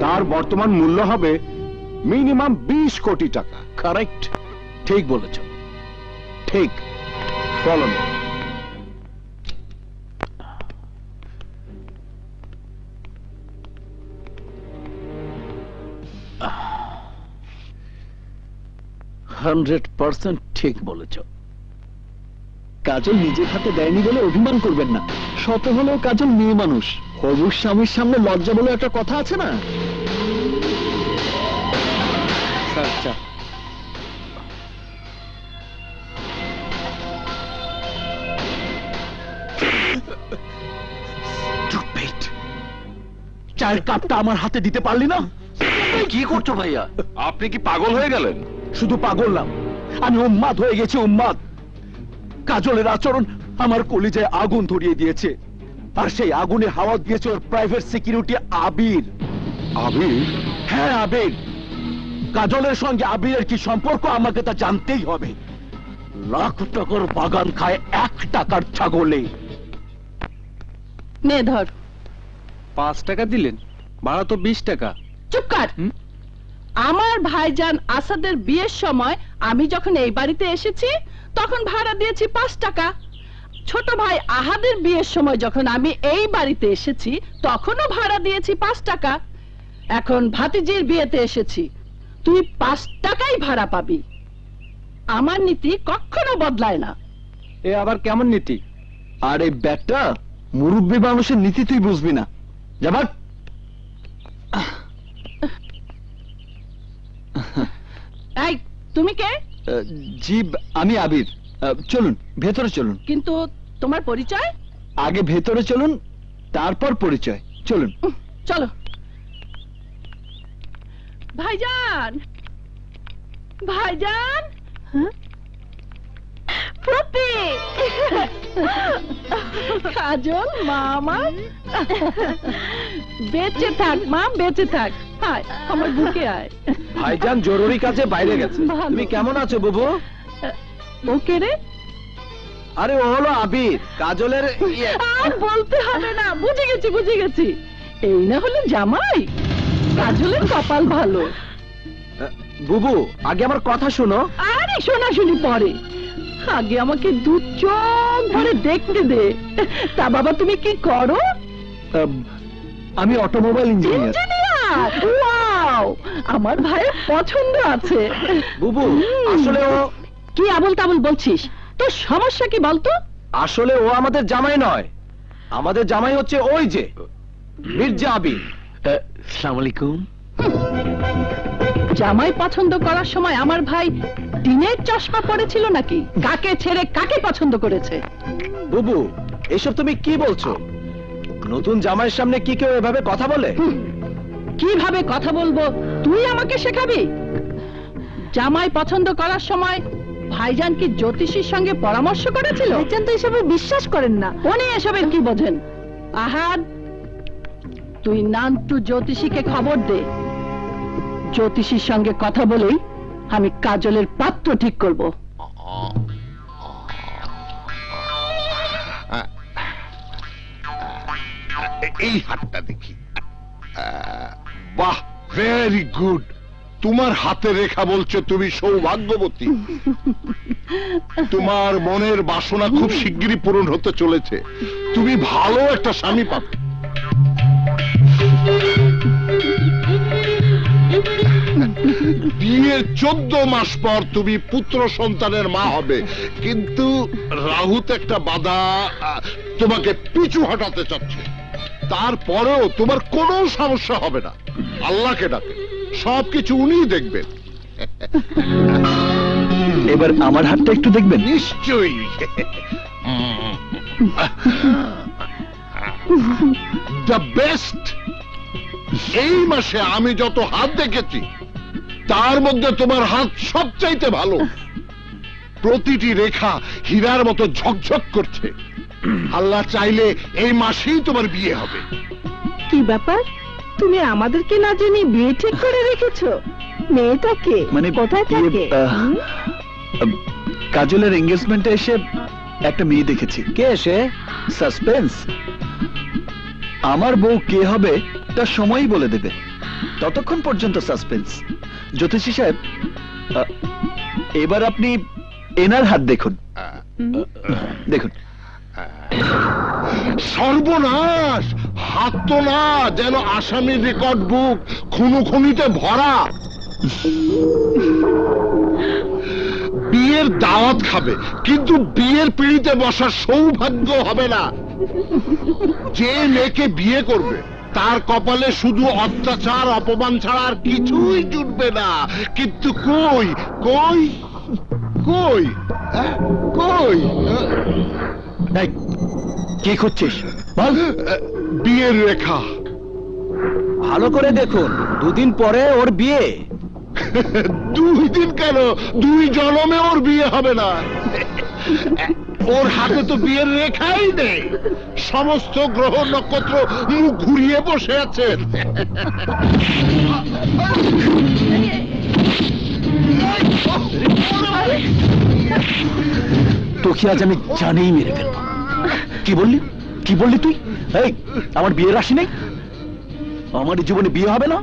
তার বর্তমান মূল্য হবে মিনিমাম 20 কোটি টাকা। কারেক্ট, ঠিক বলেছ, ঠিক। Follow me. ঠিক বলেছ। কাজল নিজের হাতে দেয়নি বলে অভিমান করবেন না। শত হলেও কাজল মেয়ে মানুষ। হবু স্বামীর সামনে লজ্জা বলে একটা কথা আছে না। আচ্ছা, চায়ের কাপটা আমার হাতে দিতে পারলি না? কি করছো ভাইয়া? আপনি কি পাগল হয়ে গেলেন? শুধু পাগল না, আমি উন্মাদ হয়ে গেছি, উন্মাদ। কাজলের আচরণ আমার কলিজায় আগুন ধরিয়ে দিয়েছে, আর সেই আগুনে হাওয়া দিয়েছে ওর প্রাইভেট সিকিউরিটি আবির। আবির? হ্যাঁ আবির। কাজলের সঙ্গে আবিরের কি সম্পর্ক আমাকে তা জানতেই হবে। লাখ টাকার বাগান খায় 1 টাকার ছাগলে। নে ধর। 5 টাকা দিলেন, ভাড়া তো 20 টাকা। চুপ কর। আমার ভাইজান আসাদের বিয়ের সময় আমি যখন এই বাড়িতে এসেছি তখন ভাড়া দিয়েছি 5 টাকা। ছোট ভাই আহাদের বিয়ের সময় যখন আমি এই বাড়িতে এসেছি তখনও ভাড়া দিয়েছি 5 টাকা। এখন ভাতিজির বিয়েতে এসেছি, তুই 5 টাকাই ভাড়া পাবি। আমার নীতি কখনো বদলায় না। এ আবার কেমন নীতি? আরে বেটা, মুরব্বী মানুষের নীতি তুই বুঝবি না। যাবার। এই তুমি কে? জি আমি আবির। চলুন ভেতরে চলুন। কিন্তু তোমার পরিচয়? আগে ভেতরে চলুন, তারপর পরিচয়। চলুন। চলো। ভাইজান, ভাইজান, প্রতি কাজল মামা, বেঁচে থাক মা, বেঁচে থাক। আয় আমার বুকে আয়। ভাইজান জরুরি কাজে বাইরে গেছে। তুমি কেমন আছো বুবু? ওকে রে। আরে ও হলো আবির, কাজলের। আর বলতে হবে না, বুঝে গেছি বুঝে গেছি। এই না হলে জামাই। কাজলের কপাল ভালো। বুবু আগে আমার কথা শোনো। আরে শোনাশুনি পরে, আগে আমাকে 2 চোখ ভরে দেখতে দে। তা বাবা তুমি কি করো? আমি অটোমোবাইল ইঞ্জিনিয়ার। ওয়াও, আমার ভাইয়ের পছন্দ আছে। বুবু আসলে ও কি আবল তাবল বলছিস? তোর সমস্যা কি বলতো? আসলে ও আমাদের জামাই নয়, আমাদের জামাই হচ্ছে ওই যে মির্জা আবির। আসসালামু আলাইকুম। জামাই পছন্দ করার সময় আমার ভাই দিনের চশমা পড়েছিল নাকি? কাকে ছেড়ে কাকে পছন্দ করেছে? বুবু এসব তুমি কি বলছো? নতুন জামাইয়ের সামনে কি কেউ এভাবে কথা বলে? কিভাবে কথা বলবো তুই আমাকে শেখাবি? জামাই পছন্দ করার সময় ভাইজান কি জ্যোতিষীর সঙ্গে পরামর্শ করেছিল? ভাইজান তো এসবে বিশ্বাস করেন না। উনি এসবের কি বোঝেন? আহাদ, তুই নান্টু জ্যোতিষীকে খবর দে। জ্যোতিষীর সঙ্গে কথা বলেই আমি কাজলের পাত্র ঠিক করব। এই হাতটা দেখি। বাহ, ভেরি গুড। তোমার হাতে রেখা বলছে তুমি সৌভাগ্যবতী। তোমার মনের বাসনা খুব শিগগিরই পূরণ হতে চলেছে। তুমি ভালো একটা স্বামী পাবে। বিয়ের 14 মাস পর তুমি পুত্র সন্তানের মা হবে, কিন্তু রাহুত একটা বাধা তোমাকে পিছু হটাতে চাচ্ছে। তারপরেও তোমার কোনো সমস্যা হবে না। আল্লাহকে ডাকে, সবকিছু উনিই দেখবেন। এবার আমার হাতটা একটু দেখবেন? নিশ্চয়ই। The best. এই মাসে আমি যত হাত দেখেছি তার মধ্যে তোমার হাত সবচাইতে ভালো। প্রতিটি রেখা হীরার মতো ঝকঝক করছে। আল্লাহ চাইলে এই মাসেই তোমার বিয়ে হবে। কি ব্যাপার, তুমি আমাদেরকে না জানি বিয়ে ঠিক করে রেখেছো? মেয়েটাকে মানে কোথায় থাকে? কাজলের এঙ্গেজমেন্টে এসে একটা মেয়ে দেখেছি। কে এসে? সাসপেন্স। আমার বউ কে হবে তা সময়ই বলে দেবে, ততক্ষণ পর্যন্ত সাসপেন্স। জ্যোতিষী সাহেব, এবার আপনি এনার হাত দেখুন। দেখুন। সর্বনাশ! হাত তো না, যেন আসামির রেকর্ড বুক খুনোখুনিতে ভরা। বিয়ের দাওয়াত খাবে, কিন্তু বিয়ের পিঁড়িতে বসার সৌভাগ্য হবে না। যে মেয়েকে বিয়ে করবে তার কপালে শুধু অত্যাচার অপমান ছাড়া আর কিছুই জুটবে না। কিন্তু কই কই কই কই কি খুঁজছিস বল? বিয়ের রেখা। ভালো করে দেখুন, 2 দিন পরে ওর বিয়ে। 2 দিন কেন, 2 জন্মে ওর বিয়ে হবে না। ওর হাতে তো বিয়ের রেখাই নেই। সমস্ত গ্রহ নক্ষত্র মুখ ঘুরিয়ে বসে আছেন। তোকে আজ আমি জানেই মেরে ফেলবো। কি বললি, কি বললি তুই? এই, আমার বিয়ের রাশি নেই, আমার জীবনে বিয়ে হবে না।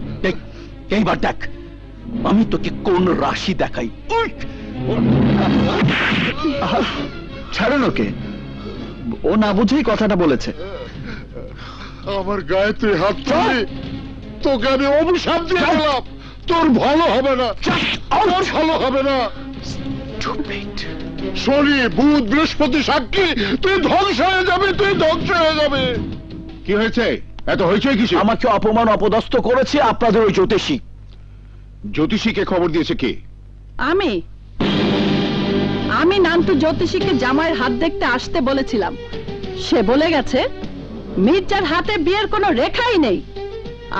এইবার দেখ আমি তোকে কোন রাশি দেখাই। ছাড়ুন ওকে, ও না বুঝেই কথাটা বলেছে। আমার গায়ে তুই হাত তুলি, তোকে আমি অভিশাপ দিয়ে গেলাম। তোর ভালো হবে না, তোর ভালো হবে না। শনি বুধ বৃহস্পতি সাক্ষী, তুই ধ্বংস হয়ে যাবে, তুই ধ্বংস হয়ে যাবে। কি হয়েছে? এত হয়েছে কিছু? আমাকে অপমান অপদস্থ করেছে আপনাদের ওই জ্যোতিষী। জ্যোতিষীকে খবর দিয়েছে কে? আমি নান্টু জ্যোতিষীকে জামাইয়ের হাত দেখতে আসতে বলেছিলাম। সে বলে গেছে মির্জার হাতে বিয়ের কোনো রেখাই নেই,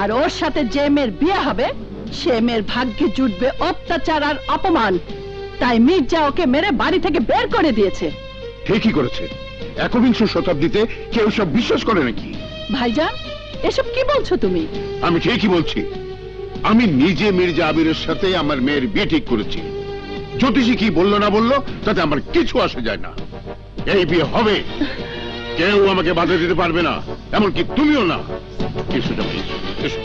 আর ওর সাথে যে মেয়ের বিয়ে হবে সে মেয়ের ভাগ্যে জুটবে অত্যাচার আর অপমান। তাই মির্জা ওকে মেরে বাড়ি থেকে বের করে দিয়েছে। ঠিকই করেছে। 21 শতাব্দীতে কেউ সব বিশ্বাস করে নাকি? ভাইজান, এসব কি বলছো তুমি? আমি ঠিকই বলছি। আমি নিজে মির্জা আবিরের সাথে আমার মেয়ের বিয়ে ঠিক করেছি। জ্যোতিষী কি বললো না বললো তাতে আমার কিছু আসে যায় না। এই বিয়ে হবে, কেউ আমাকে বাধা দিতে পারবে না, এমনকি তুমিও না। এসো যাবে, এসো।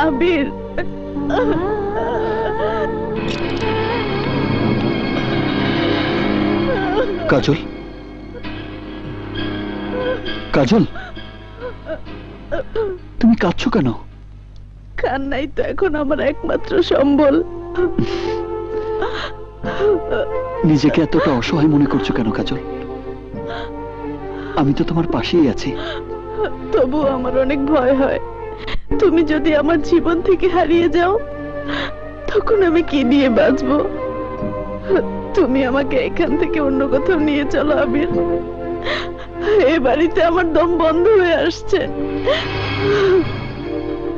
আবির, কাজল, কাজল, তুমি কাঁদছো কেন? কান্নাই তো এখন আমার একমাত্র সম্বল। নিজেকে এতটা অসহায় মনে করছো কেন কাজল? আমি তো তোমার পাশেই আছি। তবু আমার অনেক ভয় হয়, তুমি যদি আমার জীবন থেকে হারিয়ে যাও তখন আমি কি নিয়ে বাঁচবো? তুমি আমাকে এখান থেকে অন্য কোথাও নিয়ে চলো আবির। এই বাড়িতে আমার দম বন্ধ হয়ে আসছে।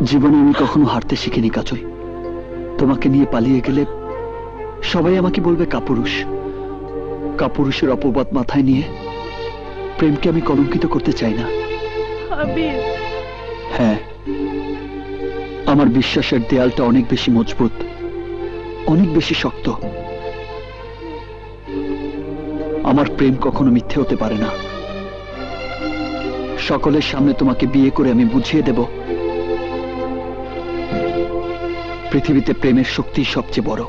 জীবনে আমি কখনো হারতে শিখিনি কাজল। তোমাকে নিয়ে পালিয়ে গেলে সবাই আমাকে বলবে কাপুরুষ। কাপুরুষের অপবাদ মাথায় নিয়ে প্রেমকে আমি কলঙ্কিত করতে চাই না। আবির, হ্যাঁ, আমার বিশ্বাসের দেয়ালটা অনেক বেশি মজবুত, অনেক বেশি শক্ত। আমার প্রেম কখনো মিথ্যে হতে পারে না। সকলের সামনে তোমাকে বিয়ে করে আমি বুঝিয়ে দেব পৃথিবীতে প্রেমের শক্তি সবচেয়ে বড়।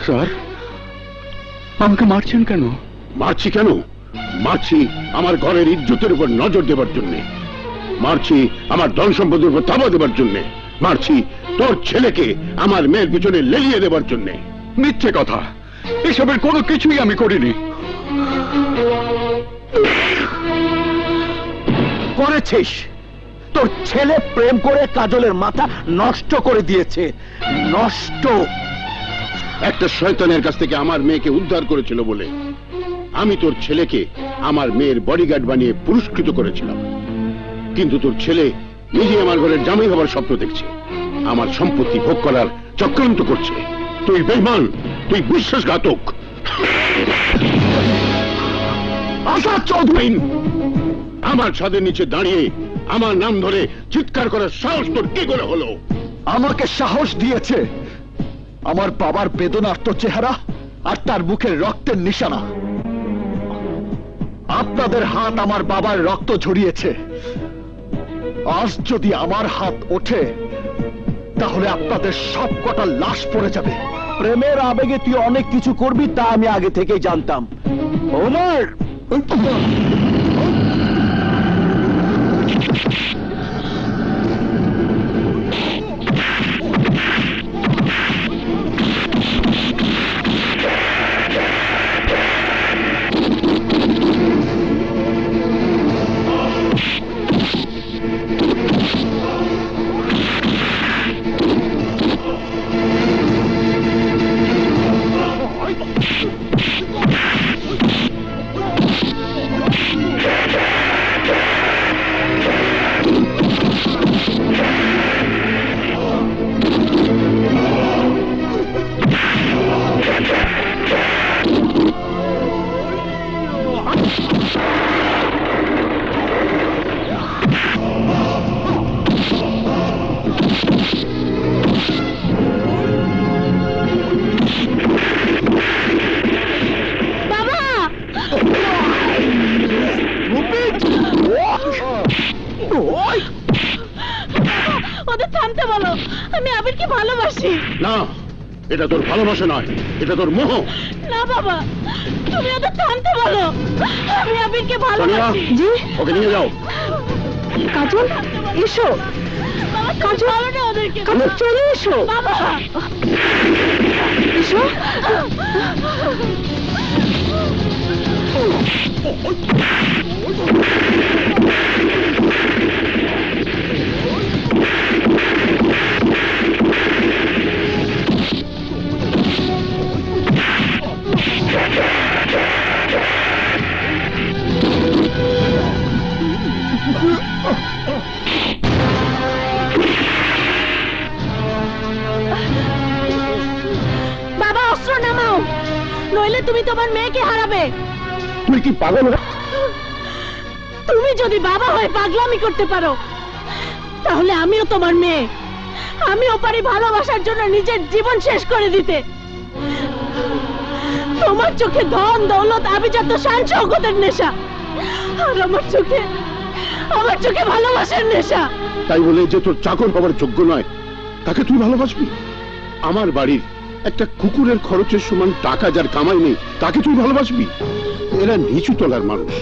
স্যার, আমাকে মারছেন কেন? মারছি কেন? মারছি আমার ঘরের ইজ্জতের উপর নজর দেবার জন্য, মারছি আমার ধন সম্পদের উপর তাবা দেবার জন্য, মারছি তোর ছেলেকে আমার মেয়ের পিছনে লেলিয়ে দেবার জন্য। মিথ্যে কথা, এসবের কোনো কিছুই আমি করিনি। করেছিস। তোর ছেলে প্রেম করে কাজলের মাথা নষ্ট করে দিয়েছে। নষ্ট। একটা শয়তানের কাছ থেকে আমার মেয়েকে উদ্ধার করেছিল বলে আমি তোর ছেলেকে আমার মেয়ের বডিগার্ড বানিয়ে পুরস্কৃত করেছিলাম, কিন্তু তোর ছেলে নিজে আমার ঘরের জামাই হবার স্বপ্ন দেখছে, আমার সম্পত্তি ভোগ করার চক্রান্ত করছে। তুই বেঈমান, তুই বিশ্বাসঘাতক। আশা চৌধুরী, আমার ছাদের নিচে দাঁড়িয়ে আমার নাম ধরে চিৎকার করার সাহস তোর কি করে হলো? আমাকে সাহস দিয়েছে আমার বাবার বেদনার্ত চেহারা আর তার মুখের রক্তের নিশানা। আপনাদের হাত আমার বাবার রক্ত ঝরিয়েছে। আজ যদি আমার হাত ওঠে তাহলে আপনাদের সব কটা লাশ পড়ে যাবে। প্রেমের আবেগে তুই অনেক কিছু করবি তা আমি আগে থেকেই জানতাম। ওমর, ওদের থামতে বলো, আমি আবিরকে ভালোবাসি। না, এটা তোর ভালোবাসা নয়, এটা তোর মোহ। না বাবা, তুমি ওদের থামতে বলো, আমি আবিরকে ভালোবাসি। জি, ওকে নিয়ে যাও। কাজল, এসো। কাজল, ওদেরকে চলে এসো বাবা, এসো। বাবা, অস্ত্র নামাও, নইলে তুমি তোমার মেয়েকে হারাবে। তুই কি পাগল? তুমি যদি বাবা হয়ে পাগলামি করতে পারো তাহলে আমিও তোমার মেয়ে। আমিও পারি ভালোবাসার জন্য নিজের জীবন শেষ করে দিতে। তোমার চোখে ধন দৌলত আভিজাত্য শান শৌকতের নেশা, আর আমার চোখে ভালোবাসার নেশা। তাই বলে যে তোর চাকর হবার যোগ্য নয় তাকে তুই ভালোবাসবি? আমার বাড়ির একটা কুকুরের খরচের সমান টাকা যার কামাই নেই তাকে তুই ভালোবাসবি? এরা নিচু তলার মানুষ,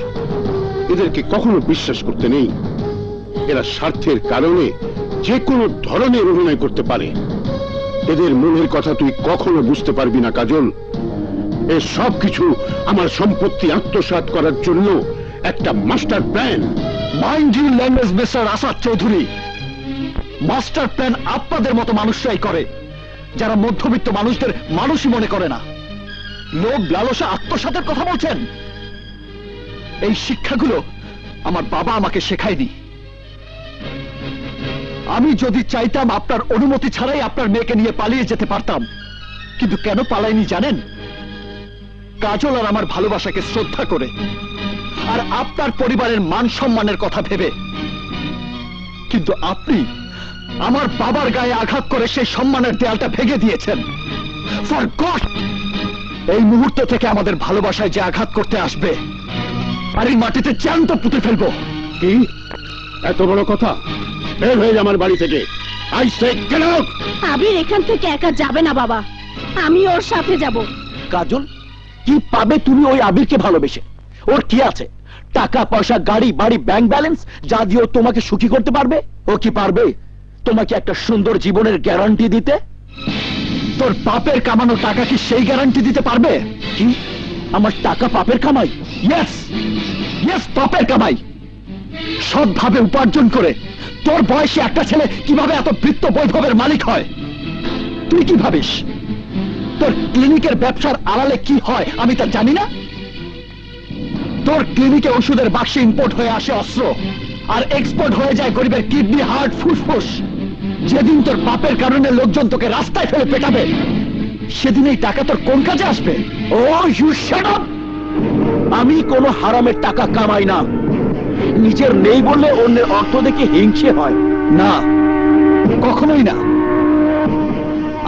এদেরকে কখনো বিশ্বাস করতে নেই। এরা স্বার্থের কারণে যে কোনো ধরনের অভিনয় করতে পারে। এদের মনের কথা তুই কখনো বুঝতে পারবি না কাজল। এ সব কিছু আমার সম্পত্তি আত্মসাৎ করার জন্য একটা master plan. Mind your language mister Asad Chowdhury. Master plan আপনাদের মতো মানুষরাই করে, যারা মধ্যবিত্ত মানুষদের মানুষই মনে করে না। লোভ লালসা আত্মসাতের কথা বলছেন। এই শিক্ষাগুলো আমার বাবা আমাকে শেখায়নি। আমি যদি চাইতাম আপনার অনুমতি ছাড়াই আপনার মেয়েকে নিয়ে পালিয়ে যেতে পারতাম, কিন্তু কেন পালাইনি জানেন? কাজল আর আমার ভালোবাসাকে শ্রদ্ধা করে, আর আপনার পরিবারের মান সম্মানের কথা ভেবে। কিন্তু আপনি আমার বাবার গায়ে আঘাত করে সেই সম্মানের দেয়ালটা ভেঙে দিয়েছেন। ফর গড, এই মুহূর্ত থেকে আমাদের ভালোবাসায় যে আঘাত করতে আসবে, আর এই মাটিতে জ্যান্ত পুঁতে ফেলবো। কি এত বড় কথা? বের হয়ে যা আমার বাড়ি থেকে। I say get out. Abir এখান থেকে একা যাবে না বাবা, আমি ওর সাথে যাব। কাজল, কি পাবে তুমি ওই আবিরকে ভালোবেসে? ওর কি আছে? টাকা পয়সা, গাড়ি বাড়ি, ব্যাংক ব্যালেন্স, যা দিয়ে ও তোমাকে সুখী করতে পারবে? ও কি পারবে তোমাকে একটা সুন্দর জীবনের গ্যারান্টি দিতে? তোর পাপের কামানো টাকা কি সেই গ্যারান্টি দিতে পারবে? কি আমার টাকা পাপের কামাই? ইয়েস ইয়েস, পাপের কামাই। সৎভাবে উপার্জন করে তোর বয়সে একটা ছেলে কিভাবে এত বৃত্ত বৈভবের মালিক হয় তুই কি ভাবিস? তোর ক্লিনিকের ব্যবসার আড়ালে কি হয় আমি তা জানি না? তোর ক্লিনিকে ওষুধের বাক্সে ইম্পোর্ট হয়ে আসে অস্ত্র, আর এক্সপোর্ট হয়ে যায় গরিবের কিডনি, হার্ট, ফুসফুস। যেদিন তোর পাপের কারণে লোকজন তোকে রাস্তায় ফেলে পেটাবে, সেদিন এই টাকা তোর কোন কাজে আসবে? ও ইউ শাট আপ! আমি কোনো হারামের টাকা কামাই না। নিজের নেই বললে অন্যের অর্থ দেখে হিংসে হয় না, কখনোই না।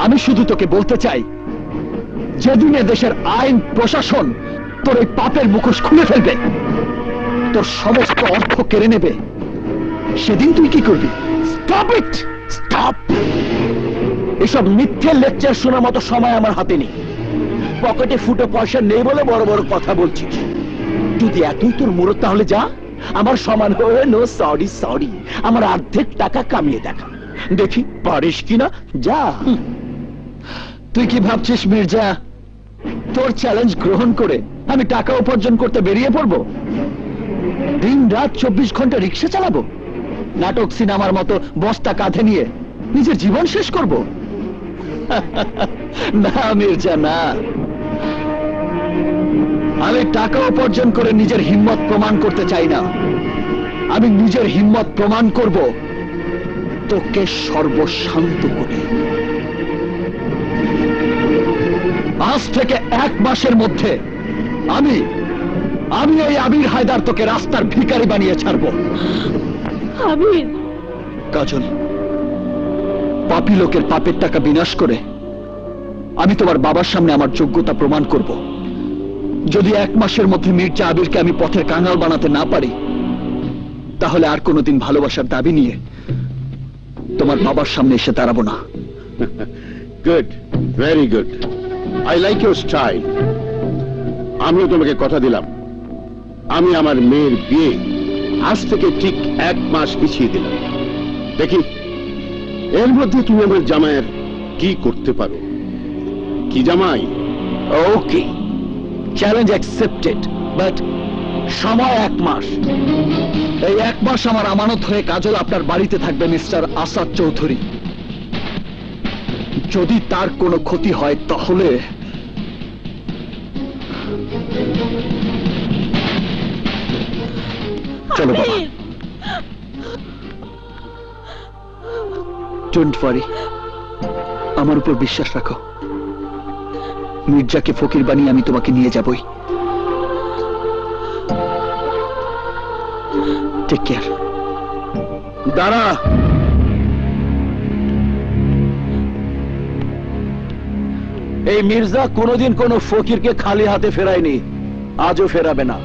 আমি শুধু তোকে বলতে চাই, যেদিন দেশের আইন প্রশাসন তোর এই পাপের মুখোশ খুলে ফেলবে, তোর সমস্ত অর্থ কেড়ে নেবে, সেদিন তুই কি করবি? Stop it, stop! এসব মিথ্যে লেকচার শোনার মতো সময় আমার হাতে নেই। পকেটে ফুটো পয়সা নেই বলে বড় বড় কথা বলছিস। যদি এতই তোর মুরত, তাহলে যা আমার সমান হয়ে নো সরি সরি আমার অর্ধেক টাকা কামিয়ে দেখা, দেখি পারিস কিনা। যা। তুই কি ভাবছিস মির্জা, তোর চ্যালেঞ্জ গ্রহণ করে আমি টাকা উপার্জন করতে বেরিয়ে পড়বো? দিন রাত 24 ঘন্টা রিক্সা চালাবো? নাটক সিনেমার মতো বস্তা কাঁধে নিয়ে নিজের জীবন শেষ করব? না মির্জা, না। আমি টাকা উপার্জন করে নিজের হিম্মত প্রমাণ করতে চাই না। আমি নিজের হিম্মত প্রমাণ করব তোকে সর্বশান্ত করে। আজ থেকে 1 মাসের মধ্যে আমি এই আবির হায়দার তোকে রাস্তার ভিখারি বানিয়ে ছাড়বো। আবির! কাজল, পাপী লোকের পাপের টাকা বিনাশ করে আমি তোমার বাবার সামনে আমার যোগ্যতা প্রমাণ করব। যদি 1 মাসের মধ্যে মির্জা আবিরকে আমি পথের কাঙাল বানাতে না পারি, তাহলে আর কোনোদিন ভালোবাসার দাবি নিয়ে তোমার বাবার সামনে এসে দাঁড়াবো না। Good, very good. I like your style. আমিও তোমাকে কথা দিলাম, আমি আমার মেয়ের বিয়ে আজ থেকে ঠিক 1 মাস পিছিয়ে দিলাম। দেখি এর মধ্যে তুমি আমার জামাইয়ের কি করতে পারো। কি জামাই? ওকে, চ্যালেঞ্জ অ্যাকসেপ্টেড, বাট সময় 1 মাস। এই 1 মাস আমার আমানত হয়ে কাজল আপনার বাড়িতে থাকবে মিস্টার আসাদ চৌধুরী। যদি তার কোনো ক্ষতি হয় তাহলে চলো বাবা। ডোন্ট ওয়ারি, আমার উপর বিশ্বাস রাখো। মির্জাকে ফকির বানিয়ে আমি তোমাকে নিয়ে যাবই। Take care. দাঁড়া। এই মির্জা কোনোদিন কোনো ফকিরকে খালি হাতে ফেরায়নি, আজও ফেরাবে না।